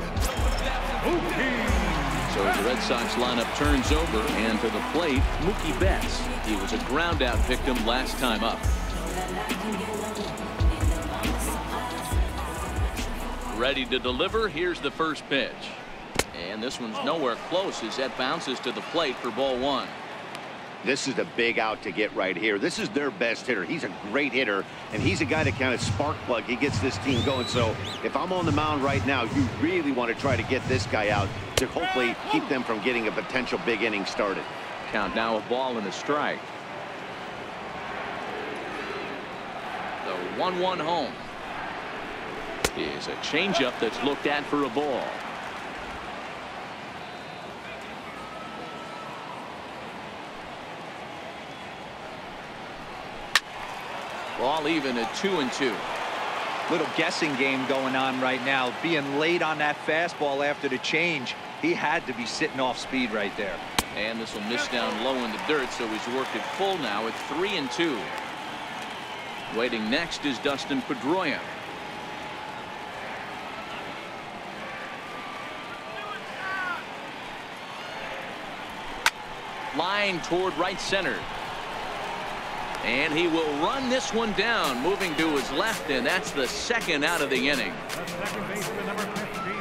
Speaker 4: Mookie.
Speaker 1: So the Red Sox lineup turns over, and to the plate, Mookie Betts. He was a ground out victim last time up. Ready to deliver. Here's the first pitch. And this one's nowhere close as that bounces to the plate for ball 1.
Speaker 2: This is a big out to get right here. This is their best hitter. He's a great hitter, and he's a guy that kind of spark plug. He gets this team going. So if I'm on the mound right now, you really want to try to get this guy out to hopefully keep them from getting a potential big inning started.
Speaker 1: count now, a ball and a strike. The 1-1 home is a changeup that's looked at for a ball. Ball even at 2-2.
Speaker 3: Little guessing game going on right now. Being late on that fastball after the change. He had to be sitting off speed right there.
Speaker 1: And this will miss down low in the dirt, so he's worked it full now at 3-2. Waiting next is Dustin Pedroia. Line toward right center. And he will run this one down, moving to his left, and that's the second out of the inning.
Speaker 4: The second baseman, number 15,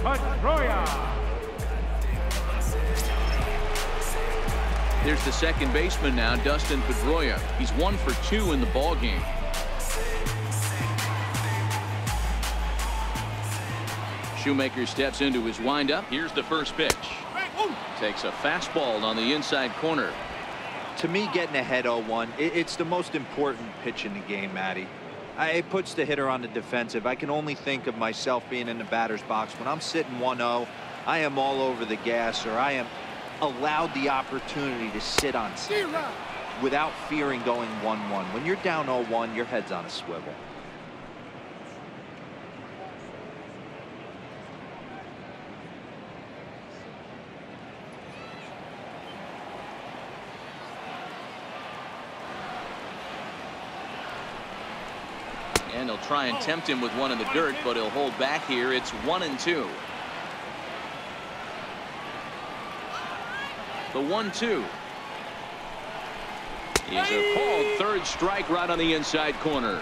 Speaker 4: Dustin Pedroia.
Speaker 1: There's the second baseman now, Dustin Pedroia. He's 1 for 2 in the ball game. Shoemaker steps into his windup. Here's the first pitch. Takes a fastball on the inside corner.
Speaker 3: To me, getting ahead 0-1, it's the most important pitch in the game, Matty. It puts the hitter on the defensive. I can only think of myself being in the batter's box. When I'm sitting 1-0, I am all over the gas, or I am allowed the opportunity to sit on something without fearing going 1-1. When you're down 0-1, your head's on a swivel.
Speaker 1: And he'll try and tempt him with one in the dirt, but he'll hold back here. It's 1-2. The 1-2 is a called third strike right on the inside corner.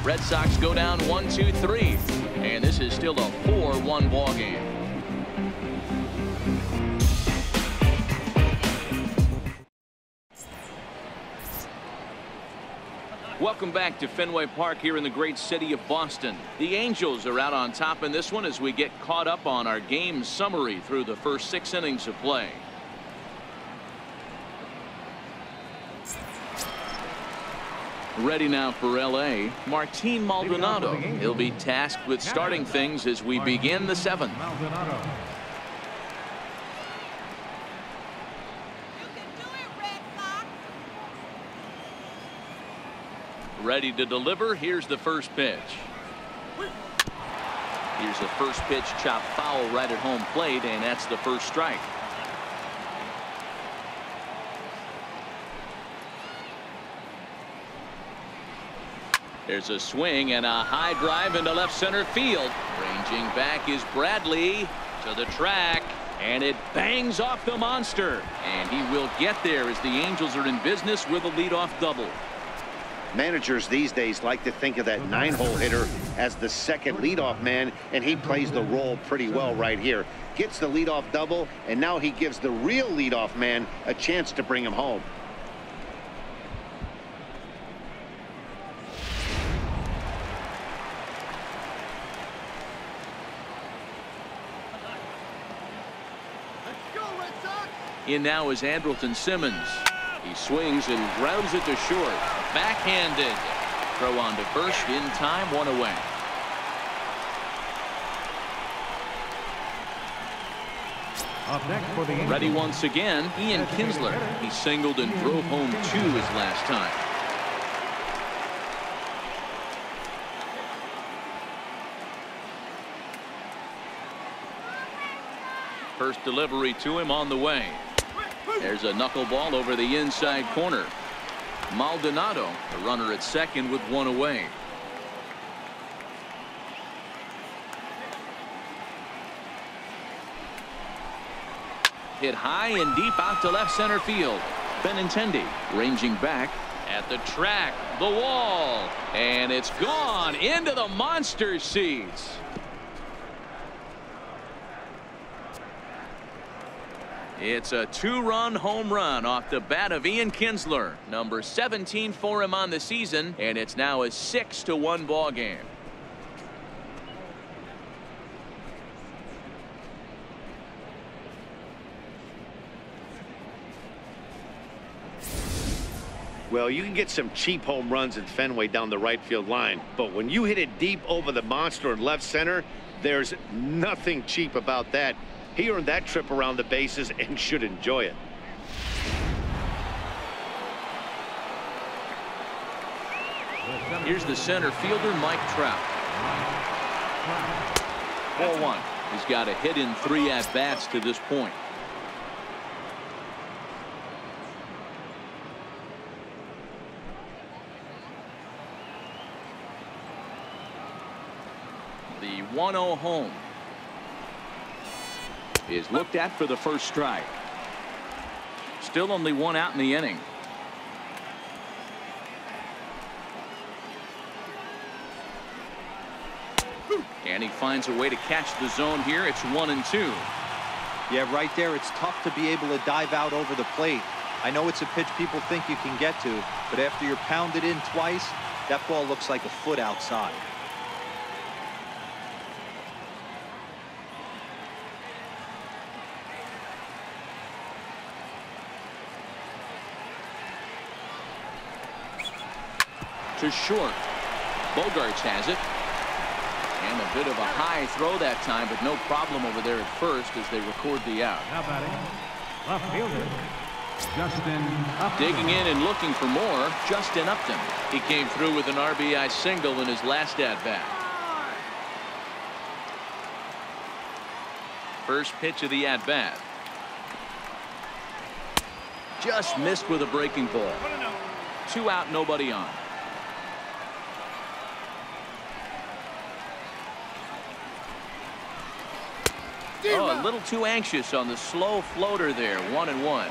Speaker 1: Red Sox go down 1-2-3, and this is still a 4-1 ball game. Welcome back to Fenway Park here in the great city of Boston. The Angels are out on top in this one as we get caught up on our game summary through the first 6 innings of play. Ready now for LA, Martin Maldonado. He'll be tasked with starting things as we begin the 7th. Ready to deliver. Here's the first pitch. Here's the first pitch, chopped foul right at home plate, and that's the first strike. There's a swing and a high drive into left center field. Ranging back is Bradley to the track, and it bangs off the monster. And he will get there as the Angels are in business with a leadoff double.
Speaker 2: Managers these days like to think of that 9-hole hitter as the second leadoff man, and he plays the role pretty well right here. Gets the leadoff double, and now he gives the real leadoff man a chance to bring him home.
Speaker 1: In now is ANDRELTON Simmons. He swings and grounds it to short. Backhanded. Throw on to first in time, 1 away.
Speaker 4: Up next for the Angels.
Speaker 1: Ready once again, Ian Kinsler. He singled and drove home 2 his last time. First delivery to him on the way. There's a knuckleball over the inside corner. Maldonado, the runner at second with 1 away. Hit high and deep out to left center field. Benintendi ranging back at the track, the wall, and it's gone into the monster seats. It's a 2-run home run off the bat of Ian Kinsler, number 17 for him on the season, and it's now a 6-1 ball game.
Speaker 2: Well, you can get some cheap home runs at Fenway down the right field line, but when you hit it deep over the monster in left center, there's nothing cheap about that. He earned that trip around the bases and should enjoy it.
Speaker 1: Here's the center fielder, Mike Trout. Ball one. He's got a hit in 3 at-bats to this point. The 1-0 home is looked at for the first strike. Still only 1 out in the inning. And he finds a way to catch the zone here. It's 1-2.
Speaker 3: Yeah, right there. It's tough to be able to dive out over the plate. I know it's a pitch people think you can get to, but after you're pounded in twice, that ball looks like a foot outside.
Speaker 1: To short. Bogaerts has it. And a bit of a high throw that time, but no problem over there at first as they record the out.
Speaker 4: Now batting, left fielder, Justin Upton.
Speaker 1: Digging in and looking for more, Justin Upton. He came through with an RBI single in his last at-bat. First pitch of the at-bat. Just missed with a breaking ball. 2 out, nobody on. Oh, a little too anxious on the slow floater there. 1-1.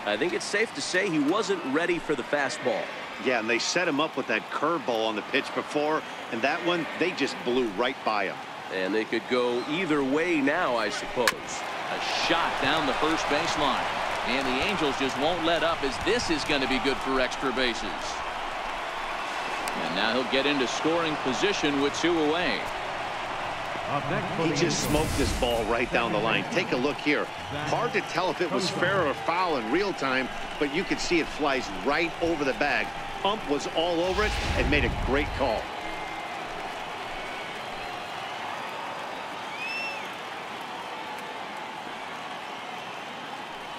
Speaker 5: I think it's safe to say he wasn't ready for the fastball.
Speaker 2: Yeah, and they set him up with that curveball on the pitch before, and that one, they just blew right by him.
Speaker 5: And they could go either way now, I suppose.
Speaker 1: A shot down the first baseline. And the Angels just won't let up as this is going to be good for extra bases. And now he'll get into scoring position with 2 away.
Speaker 2: He just smoked this ball right down the line. Take a look here. Hard to tell if it was fair or foul in real time, but you can see it flies right over the bag. Ump was all over it and made a great call.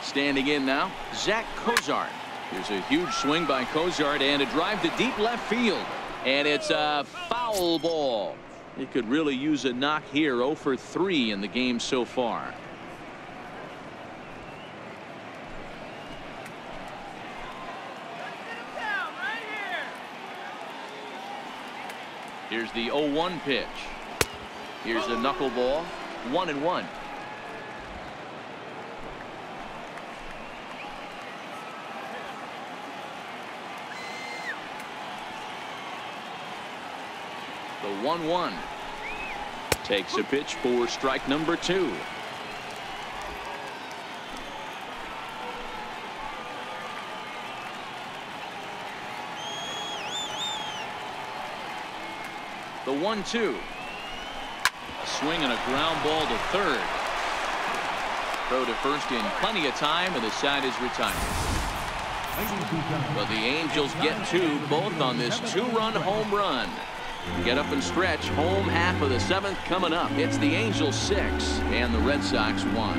Speaker 1: Standing in now, Zach COZART. Here's a huge swing by COZART and a drive to deep left field. And it's a foul ball. It could really use a knock here. 0 for 3 in the game so far. Here's the 0-1 pitch. Here's the knuckleball. 1-1. The 1-1 takes a pitch for strike number 2. The 1-2. A swing and a ground ball to third. Throw to first in plenty of time, and the side is retired. Well, the Angels get 2 both on this 2-run home run. Get up and stretch. Home half of the 7th coming up. It's the Angels 6 and the Red Sox 1.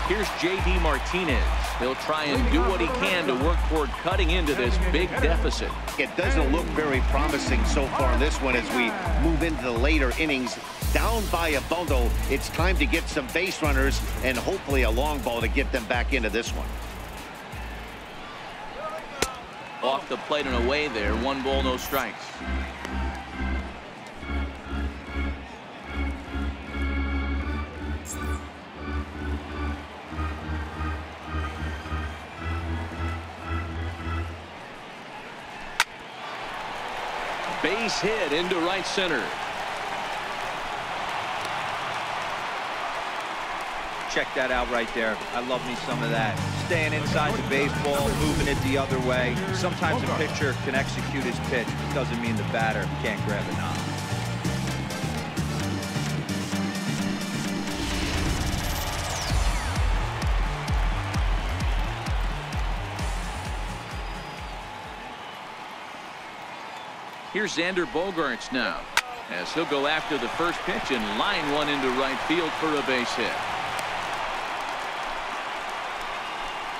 Speaker 1: Here's J.D. Martinez. He'll try and do what he can to work toward cutting into this big deficit.
Speaker 2: It doesn't look very promising so far in this one as we move into the later innings. Down by a bundle, it's time to get some base runners and hopefully a long ball to get them back into this one.
Speaker 1: Off the plate and away there. 1 ball, no strikes. Base hit into right center.
Speaker 3: Check that out right there. I love me some of that. Staying inside the baseball, moving it the other way. Sometimes a pitcher can execute his pitch. Doesn't mean the batter can't grab a knob.
Speaker 1: Here's Xander Bogaerts now, as he'll go after the first pitch and line one into right field for a base hit.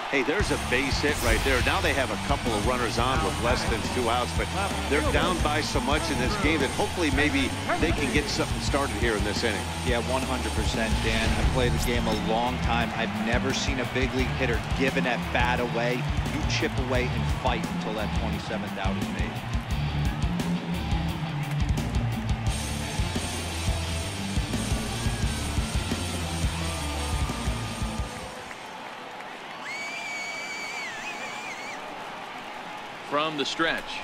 Speaker 2: Hey, there's a base hit right there. Now they have a couple of runners on with less than 2 outs, but they're down by so much in this game that hopefully maybe they can get something started here in this inning.
Speaker 3: Yeah, 100%, Dan. I've played the game a long time. I've never seen a big league hitter give an at-bat away. You chip away and fight until that 27th out is made.
Speaker 1: From the stretch.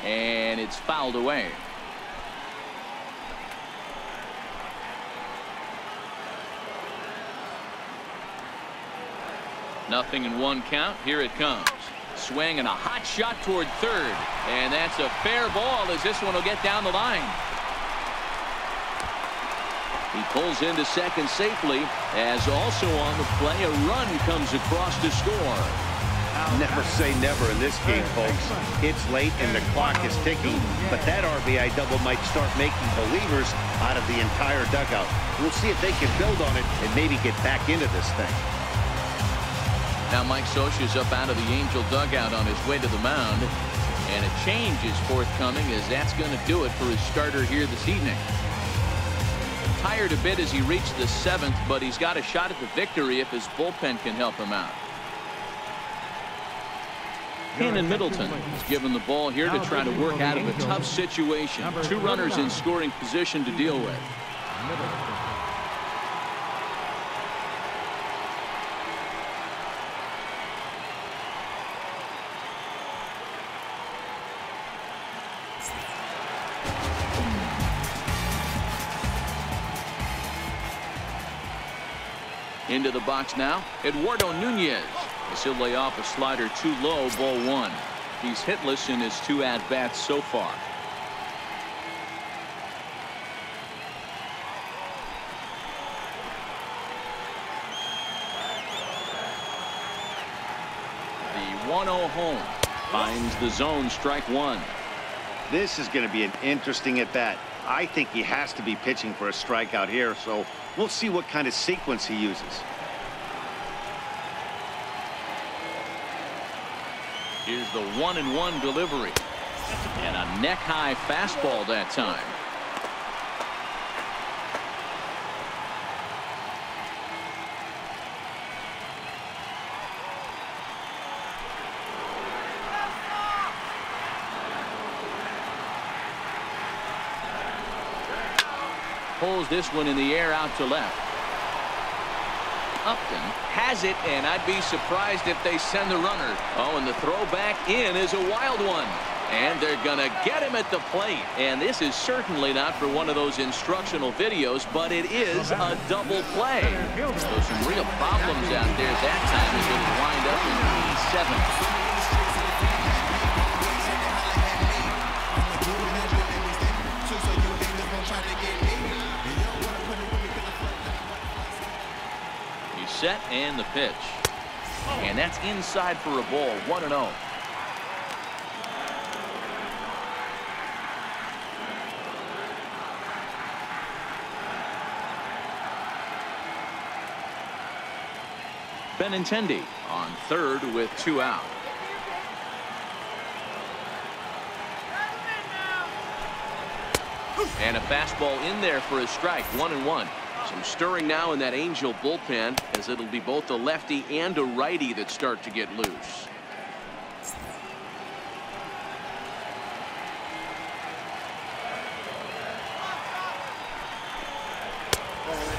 Speaker 1: And it's fouled away. Nothing in one count. Here it comes. Swing and a hot shot toward third. And that's a fair ball as this one will get down the line. He pulls into second safely, as also on the play a run comes across to score.
Speaker 2: Never say never in this game, folks. It's late and the clock is ticking, but that RBI double might start making believers out of the entire dugout. We'll see if they can build on it and maybe get back into this thing.
Speaker 1: Now Mike Scioscia's up out of the Angel dugout on his way to the mound, and a change is forthcoming, as that's going to do it for his starter here this evening. Tired a bit as he reached the 7th, but he's got a shot at the victory if his bullpen can help him out. And Middleton is given the ball here to try to work out of a tough situation. 2 runners in scoring position to deal with. Into the box now, Eduardo Nunez. As he'll lay off a slider too low, ball 1. He's hitless in his 2 at-bats so far. The 1-0 home finds the zone, strike 1.
Speaker 2: This is going to be an interesting at-bat. I think he has to be pitching for a strikeout here, so we'll see what kind of sequence he uses.
Speaker 1: Here's the 1-1 delivery. And a neck-high fastball that time. Pulls this one in the air out to left. Upton has it, and I'd be surprised if they send the runner. Oh, and the throw back in is a wild one. And they're going to get him at the plate. And this is certainly not for one of those instructional videos, but it is a double play. So some real problems out there that time as it wind up in the 7th. Set and the pitch, and that's inside for a ball. 1-0. Benintendi on third with 2 out. And a fastball in there for a strike. 1-1. Some stirring now in that Angel bullpen, as it'll be both a lefty and a righty that start to get loose.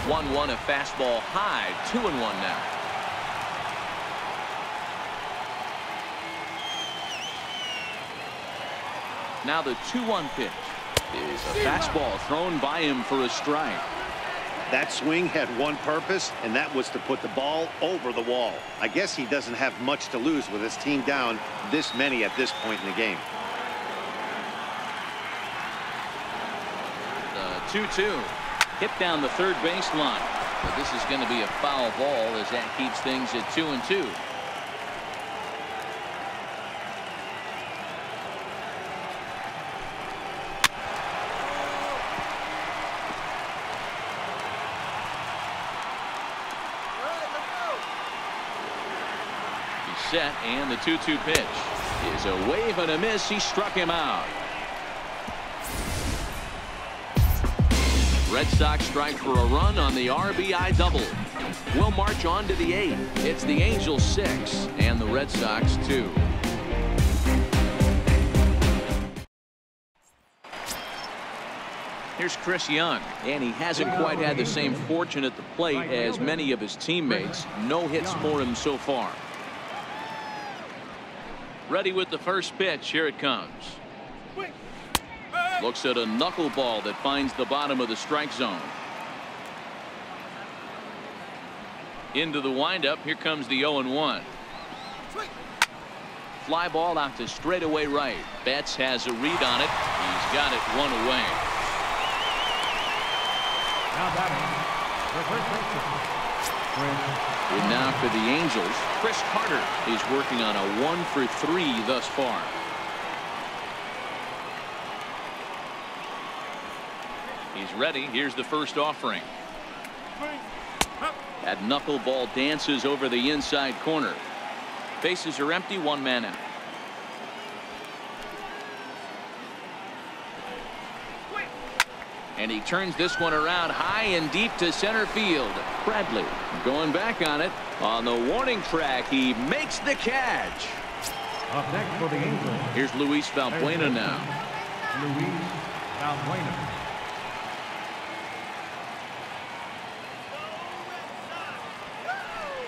Speaker 1: One a fastball high. 2-1 now. Now the 2-1 pitch is a fastball thrown by him for a strike.
Speaker 2: That swing had one purpose, and that was to put the ball over the wall. I guess he doesn't have much to lose with his team down this many at this point in the game.
Speaker 1: The 2-2 hit down the third baseline, but this is going to be a foul ball as that keeps things at 2-2. He's set, and the 2-2 pitch is a wave and a miss. He struck him out. Red Sox strike for a run on the RBI double. We'll march on to the 8th. It's the Angels 6 and the Red Sox 2. Here's Chris Young, and he hasn't quite had the same fortune at the plate as many of his teammates. No hits for him so far. Ready with the first pitch. Here it comes. Looks at a knuckleball that finds the bottom of the strike zone. Into the windup. Here comes the 0-1. Fly ball out to straightaway right. Betts has a read on it. He's got it one away. And now for the Angels, Chris Carter is working on a 1-for-3 thus far. He's ready. Here's the first offering. That knuckleball dances over the inside corner. Bases are empty. One man out. And he turns this one around high and deep to center field. Bradley going back on it. On the warning track, he makes the catch.
Speaker 4: Up next for the Angels.
Speaker 1: Here's Luis Valbuena now.
Speaker 4: Luis Valbuena.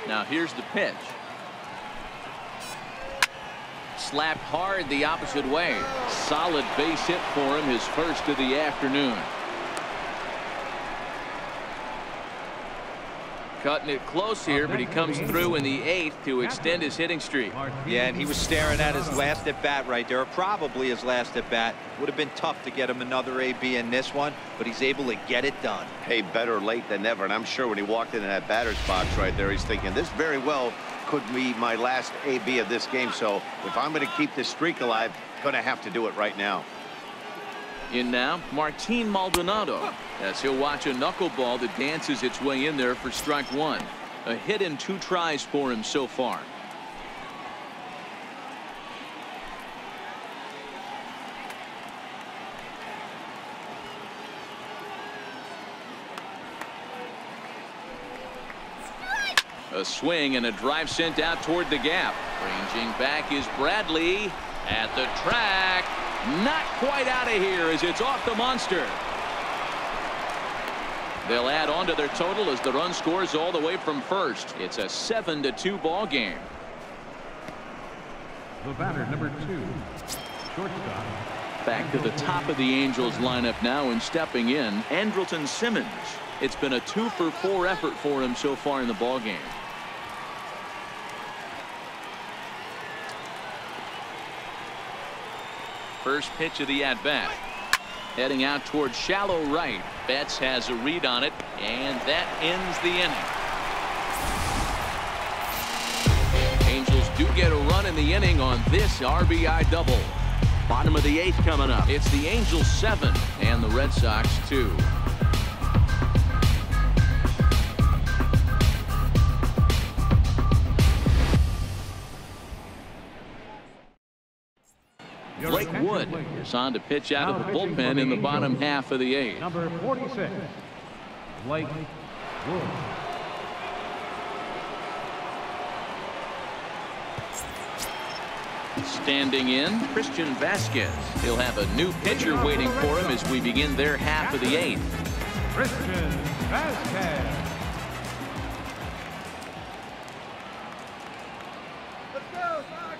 Speaker 1: Now here's the pitch. Slapped hard the opposite way. Solid base hit for him, his first of the afternoon. Cutting it close here, but he comes through in the 8th to extend his hitting streak.
Speaker 3: Yeah, and he was staring at his last at bat right there, probably his last at bat. Would have been tough to get him another AB in this one, but he's able to get it done.
Speaker 2: Hey, better late than never. And I'm sure when he walked into that batter's box right there, he's thinking this very well could be my last AB of this game. So if I'm going to keep this streak alive, I'm going to have to do it right now.
Speaker 1: In now, Martin Maldonado, as he'll watch a knuckleball that dances its way in there for strike one. A hit in 2 tries for him so far. A swing and a drive sent out toward the gap. Ranging back is Bradley at the track. Not quite out of here as it's off the monster. They'll add on to their total as the run scores all the way from first. It's a 7-2 ball game.
Speaker 4: The batter, number 2, shortstop.
Speaker 1: Back to the top of the Angels lineup now, and stepping in, Andrelton Simmons. It's been a 2-for-4 effort for him so far in the ball game. First pitch of the at-bat. Heading out towards shallow right. Betts has a read on it, and that ends the inning. Angels do get a run in the inning on this RBI double. Bottom of the 8th coming up. It's the Angels 7 and the Red Sox 2. Blake Wood is on to pitch out of the bullpen in the bottom half of the 8th.
Speaker 4: Number 46, Blake Wood.
Speaker 1: Standing in, Christian Vasquez. He'll have a new pitcher waiting for him as we begin their half of the 8th.
Speaker 4: Christian Vasquez.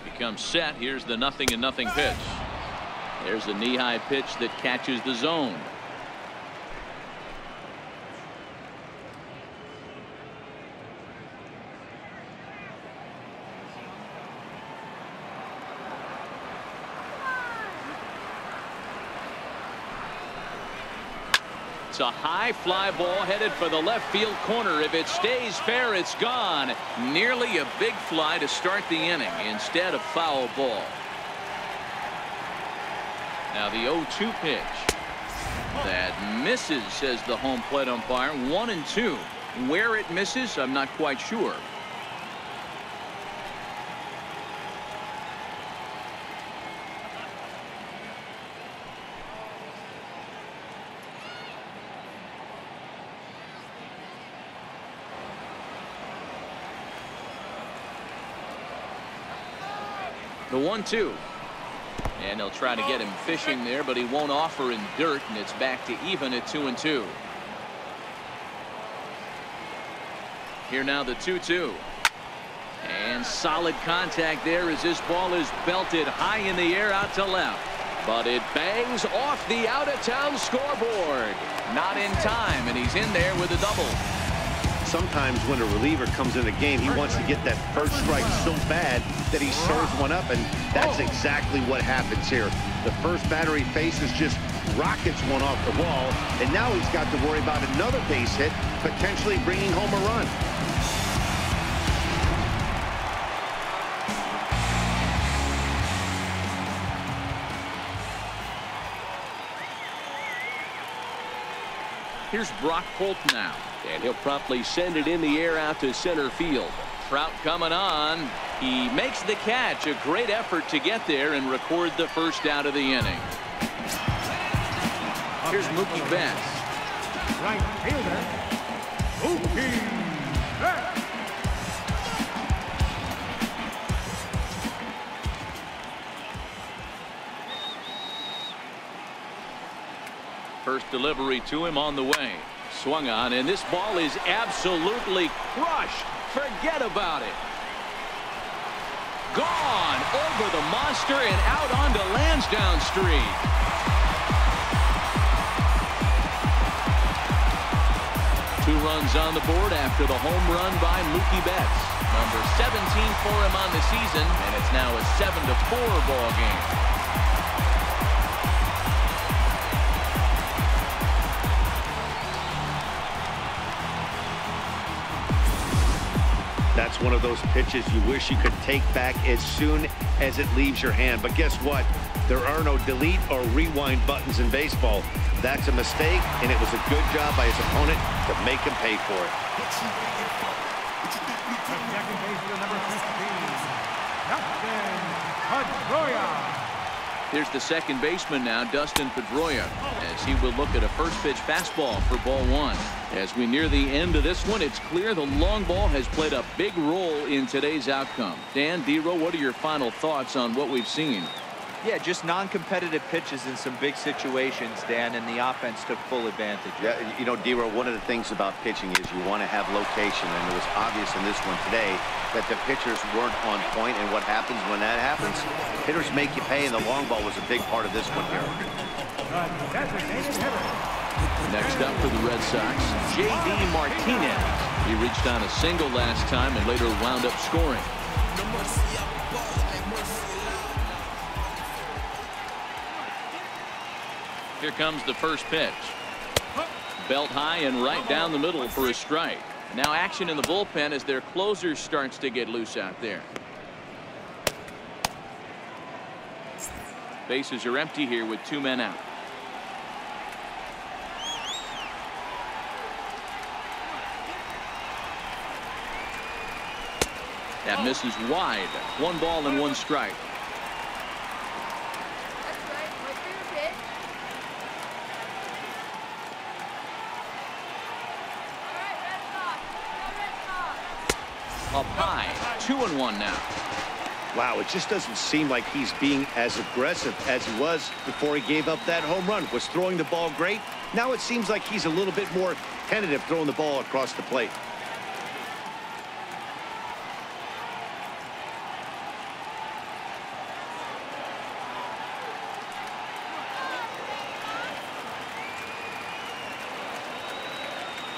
Speaker 1: Becomes set. Here's the 0-0 pitch. There's a knee-high pitch that catches the zone. It's a high fly ball headed for the left field corner. If it stays fair, it's gone. Nearly a big fly to start the inning. Instead, a foul ball. Now the 0-2 pitch. That misses, says the home plate umpire. 1-2. Where it misses, I'm not quite sure. The 1-2. And they'll try to get him fishing there, but he won't offer in dirt, and it's back to even at 2-2. Here now the 2-2. And solid contact there as this ball is belted high in the air out to left. But it bangs off the out-of-town scoreboard. Not in time, and he's in there with a double.
Speaker 2: Sometimes when a reliever comes in the game, he wants to get that first strike so bad that he serves one up, and that's exactly what happens here. The first batter he faces just rockets one off the wall, and now he's got to worry about another base hit, potentially bringing home a run.
Speaker 1: Here's Brock Holt now, and he'll promptly send it in the air out to center field. Trout coming on. He makes the catch. A great effort to get there and record the first out of the inning. Here's Mookie Betts.
Speaker 4: Right fielder, Mookie Betts.
Speaker 1: First delivery to him on the way. Swung on, and this ball is absolutely crushed. Forget about it. Gone over the monster and out onto Lansdowne Street. Two runs on the board after the home run by Mookie Betts. Number 17 for him on the season, and it's now a 7-4 ball game.
Speaker 2: That's one of those pitches you wish you could take back as soon as it leaves your hand. But guess what? There are no delete or rewind buttons in baseball. That's a mistake, and it was a good job by his opponent to make him pay for it.
Speaker 4: The second baseman, number 15, Dustin Pedroia.
Speaker 1: Here's the second baseman now, Dustin Pedroia, as he will look at a first pitch fastball for ball one. As we near the end of this one, it's clear the long ball has played a big role in today's outcome. Dan, D-Row, what are your final thoughts on what we've seen?
Speaker 3: Yeah, just non-competitive pitches in some big situations, Dan, and the offense took full advantage.
Speaker 2: Yeah, you know, D-Row, one of the things about pitching is you want to have location, and it was obvious in this one today that the pitchers weren't on point, and what happens when that happens? Hitters make you pay, and the long ball was a big part of this one here.
Speaker 4: Designated hitter.
Speaker 1: Next up for the Red Sox, J.D. Martinez. He reached on a single last time and later wound up scoring. Here comes the first pitch. Belt high and right down the middle for a strike. Now action in the bullpen as their closer starts to get loose out there. Bases are empty here with two men out. That misses wide. 1 ball and 1 strike. Up high, 2-1 now.
Speaker 2: Wow, it just doesn't seem like he's being as aggressive as he was before he gave up that home run. Was throwing the ball great. Now it seems like he's a little bit more tentative throwing the ball across the plate.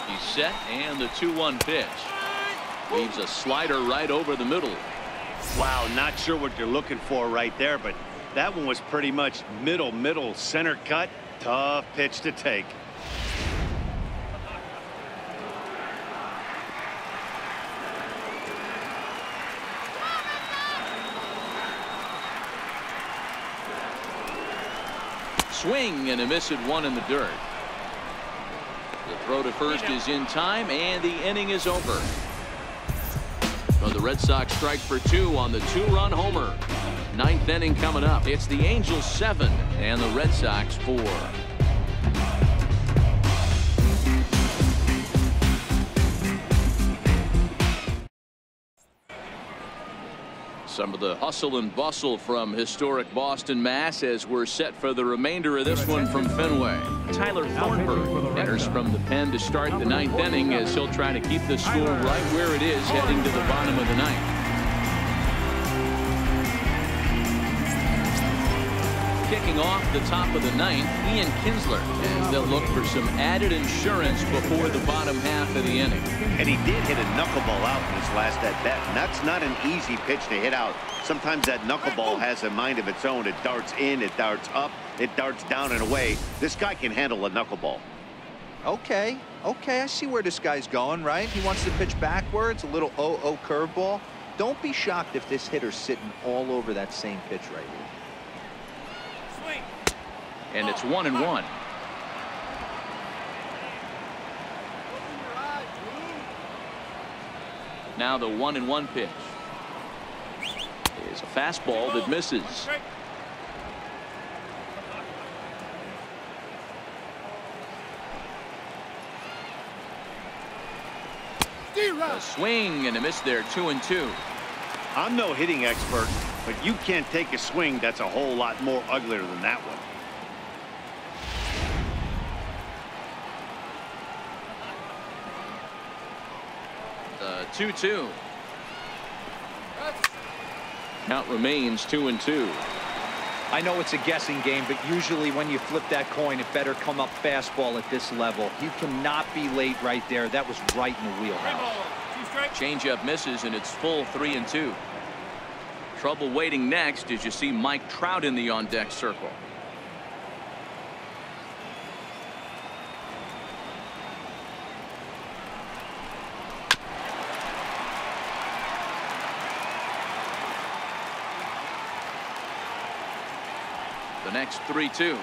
Speaker 1: He's set, and the 2-1 pitch. Leaves a slider right over the middle.
Speaker 2: Wow, not sure what you're looking for right there, but that one was pretty much middle center cut. Tough pitch to take.
Speaker 1: Swing and a miss at 1 in the dirt. The throw to first is in time, and the inning is over. So the Red Sox strike for 2 on the 2-run homer. 9th inning coming up. It's the Angels 7 and the Red Sox 4. Some of the hustle and bustle from historic Boston, Mass. as we're set for the remainder of this one from Fenway. Tyler Thornburg enters from the pen to start the 9th inning as he'll try to keep the score right where it is heading to the bottom of the 9th. Kicking off the top of the 9th, KINSLER, and they'll look for some added insurance before the bottom half of the inning.
Speaker 2: And he did hit a knuckleball out in his last at bat, and that's not an easy pitch to hit out. Sometimes that knuckleball has a mind of its own. It darts in, it darts up, it darts down and away. This guy can handle a knuckleball.
Speaker 3: Okay, I see where this guy's going, right? He wants to pitch backwards, a little 0-0 curveball. Don't be shocked if this hitter's sitting all over that same pitch right here.
Speaker 1: And it's 1-1. Now the 1-1 pitch is a fastball that misses. A swing and a miss there, 2-2.
Speaker 2: I'm no hitting expert, but you can't take a swing that's a whole lot more uglier than that one.
Speaker 1: 2-2. Count remains 2-2.
Speaker 3: I know it's a guessing game, but usually when you flip that coin, it better come up fastball at this level. You cannot be late right there. That was right in the wheelhouse.
Speaker 1: Changeup misses, and it's full 3-2. Trouble waiting next as you see Mike Trout in the on-deck circle. The next 3-2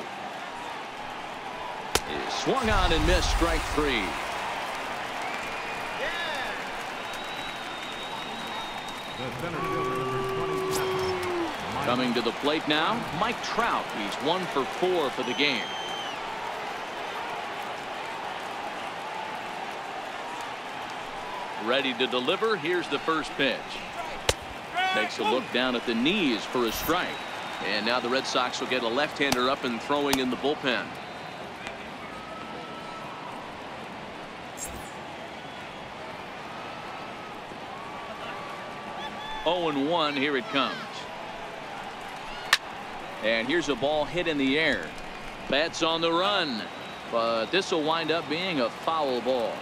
Speaker 1: is swung on and missed, strike 3. Coming to the plate now, Mike Trout. He's 1 for 4 for the game. Ready to deliver. Here's the first pitch. Takes a look down at the knees for a strike. And now the Red Sox will get a left-hander up and throwing in the bullpen. Oh, 0-1, here it comes. And here's a ball hit in the air. Bats on the run, but this will wind up being a foul ball.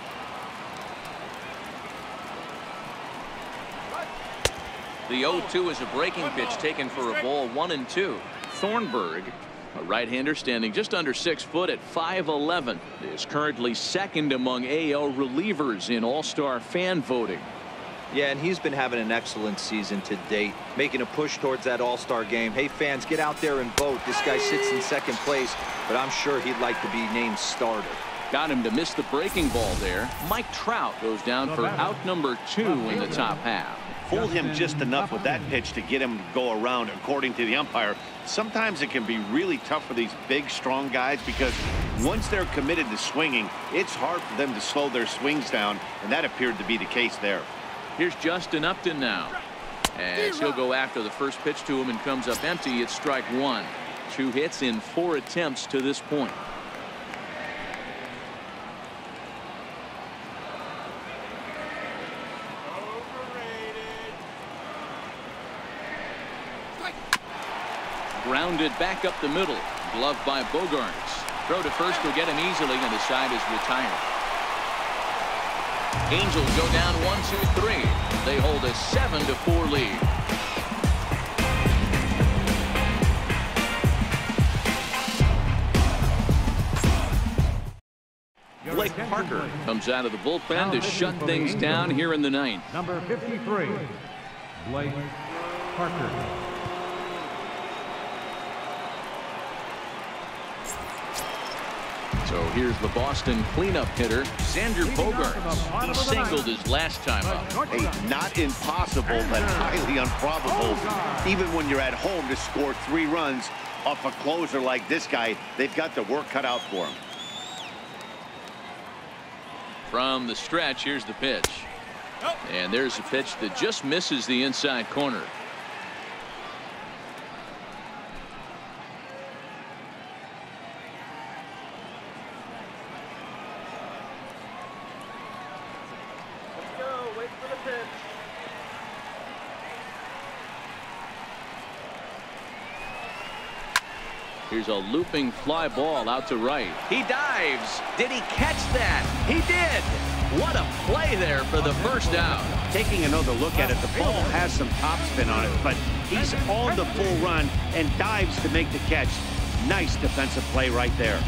Speaker 1: The 0-2 is a breaking pitch taken for a ball, 1-2. Thornburg, a right-hander standing just under 6 foot at 5'11", is currently second among AL relievers in All-Star fan voting.
Speaker 3: Yeah, and he's been having an excellent season to date, making a push towards that All-Star game. Hey, fans, get out there and vote. This guy sits in second place, but I'm sure he'd like to be named starter. Got him to miss the breaking ball there. Mike Trout goes down for out number 2 in the top half.
Speaker 2: Fooled him just enough with that pitch to get him to go around, according to the umpire. Sometimes it can be really tough for these big, strong guys because once they're committed to swinging, it's hard for them to slow their swings down, and that appeared to be the case there.
Speaker 1: Here's Justin Upton now, as he'll go after the first pitch to him and comes up empty. It's strike 1. 2 hits in 4 attempts to this point. Grounded back up the middle. Gloved by Bogaerts. Throw to first will get him easily, and the side is retired. Angels go down 1-2-3. They hold a 7-4 lead. Blake Parker comes out of the bullpen to shut things down here in the 9th.
Speaker 4: Number 53, Blake Parker.
Speaker 1: So here's the Boston cleanup hitter, Xander Bogaerts. He singled his last time up.
Speaker 2: Hey, not impossible, but highly improbable. Even when you're at home to score 3 runs off a closer like this guy, they've got the work cut out for him.
Speaker 1: From the stretch, here's the pitch. And there's a pitch that just misses the inside corner. Here's a looping fly ball out to right. He dives. Did he catch that? He did. What a play there for the first out.
Speaker 2: Taking another look at it, the ball has some topspin on it, but he's on the full run and dives to make the catch. Nice defensive play right there.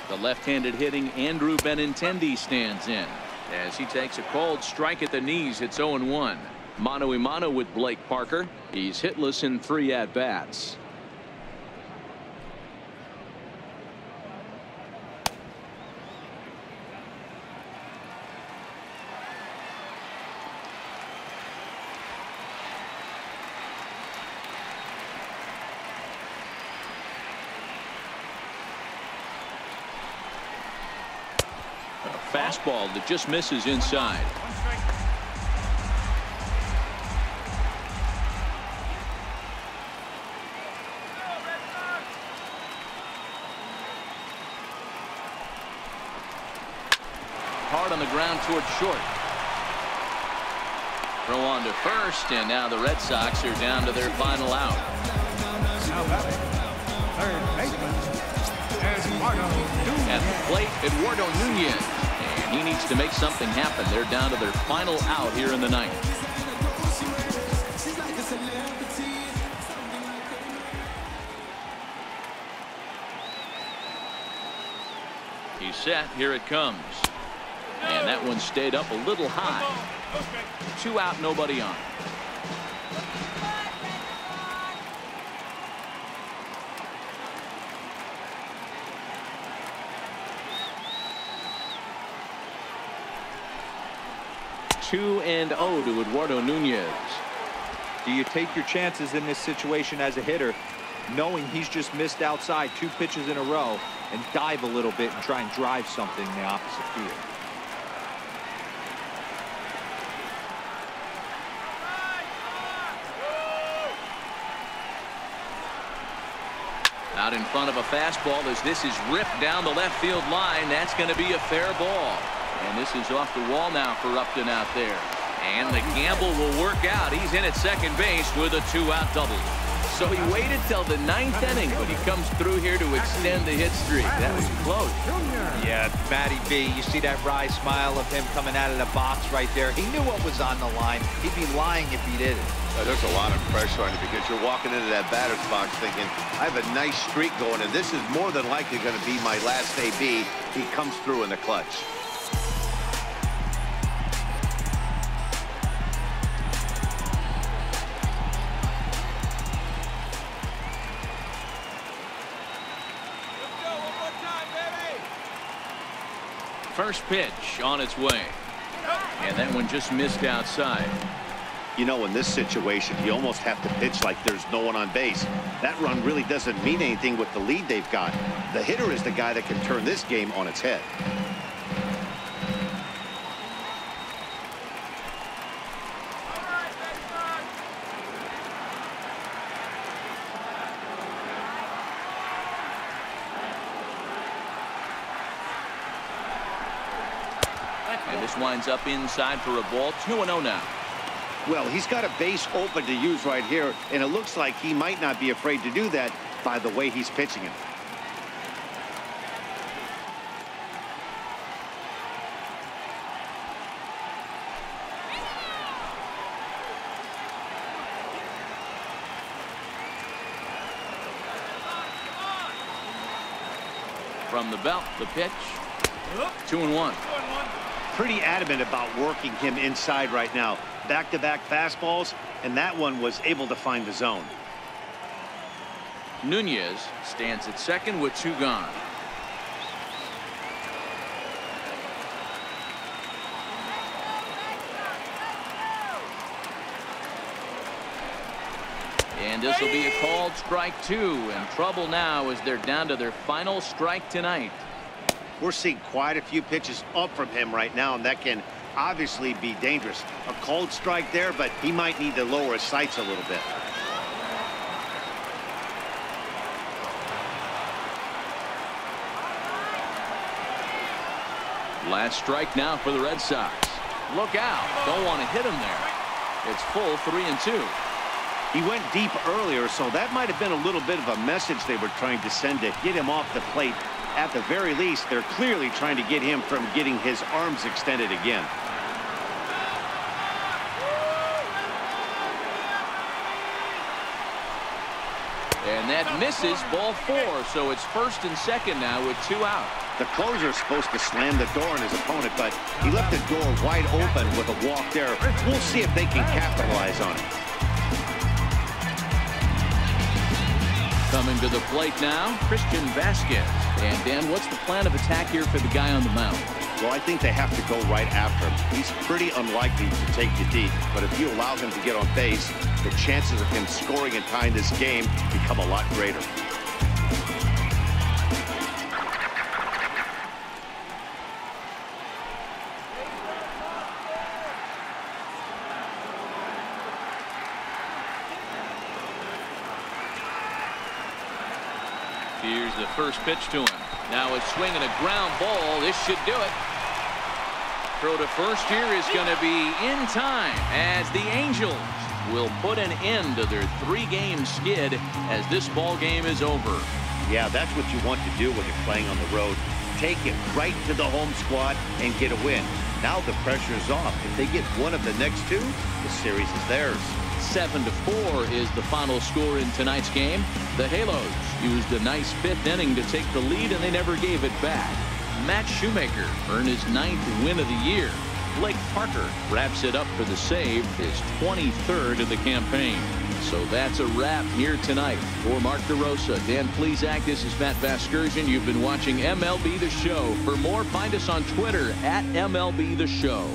Speaker 1: The left-handed hitting Andrew Benintendi stands in as he takes a cold strike at the knees. It's 0-1. Mano-a-mano with Blake Parker. He's hitless in 3 at-bats. Fastball that just misses inside. Hard on the ground towards short. Throw on to first, and now the Red Sox are down to their final out.
Speaker 4: Now batting, third baseman,
Speaker 1: At the plate, Eduardo Nunez. And he needs to make something happen. They're down to their final out here in the ninth. He's set. Here it comes. And that one stayed up a little high. 2 out, nobody on. Two and 0 to Eduardo Nunez.
Speaker 3: Do you take your chances in this situation as a hitter, knowing he's just missed outside 2 pitches in a row, and dive a little bit and try and drive something in the opposite field?
Speaker 1: Out in front of a fastball as this is ripped down the left field line. That's going to be a fair ball. And this is off the wall now for Upton out there. And the gamble will work out. He's in at second base with a 2-out double. So he waited till the 9th inning, but he comes through here to extend the hit streak. That was close.
Speaker 3: Yeah, Matty B, you see that wry smile of him coming out of the box right there. He knew what was on the line. He'd be lying if he didn't.
Speaker 2: There's a lot of pressure on you because you're walking into that batter's box thinking, I have a nice streak going, and this is more than likely going to be my last AB. He comes through in the clutch.
Speaker 1: First pitch on its way. And that one just missed outside.
Speaker 2: You know, in this situation, you almost have to pitch like there's no one on base. That run really doesn't mean anything with the lead they've got. The hitter is the guy that can turn this game on its head.
Speaker 1: And this winds up inside for a ball. 2-0 now.
Speaker 2: Well, he's got a base open to use right here, and it looks like he might not be afraid to do that by the way he's pitching it.
Speaker 1: From the belt, the pitch. 2-1.
Speaker 2: Pretty adamant about working him inside right now. Back-to-back fastballs, and that one was able to find the zone.
Speaker 1: Nunez stands at second with 2 gone. And this will be a called strike 2, and trouble now as they're down to their final strike tonight.
Speaker 2: We're seeing quite a few pitches up from him right now, and that can obviously be dangerous. A cold strike there, but he might need to lower his sights a little bit.
Speaker 1: Last strike now for the Red Sox. Look out. Don't want to hit him there. It's full 3-2.
Speaker 2: He went deep earlier, so that might have been a little bit of a message they were trying to send to get him off the plate. At the very least, they're clearly trying to get him from getting his arms extended again.
Speaker 1: And that misses, ball 4, so it's first and second now with 2 out.
Speaker 2: The closer's supposed to slam the door on his opponent, but he left the door wide open with a walk there. We'll see if they can capitalize on it.
Speaker 1: Coming to the plate now, Christian Vasquez. And Dan, what's the plan of attack here for the guy on the mound?
Speaker 2: Well, I think they have to go right after him. He's pretty unlikely to take you deep, but if you allow him to get on base, the chances of him scoring and tying this game become a lot greater.
Speaker 1: Here's the first pitch to him. Now a swing and a ground ball. This should do it. Throw to first here is going to be in time as the Angels will put an end to their 3-game skid as this ball game is over.
Speaker 2: Yeah, that's what you want to do when you're playing on the road. Take it right to the home squad and get a win. Now the pressure is off. If they get one of the next 2, the series is theirs.
Speaker 1: 7-4 is the final score in tonight's game. The Halos used a nice 5th inning to take the lead, and they never gave it back. Matt Shoemaker earned his 9th win of the year. Blake Parker wraps it up for the save, his 23rd of the campaign. So that's a wrap here tonight. For Mark DeRosa, Dan Plesac, this is Matt Vasgersian. You've been watching MLB The Show. For more, find us on Twitter at MLB The Show.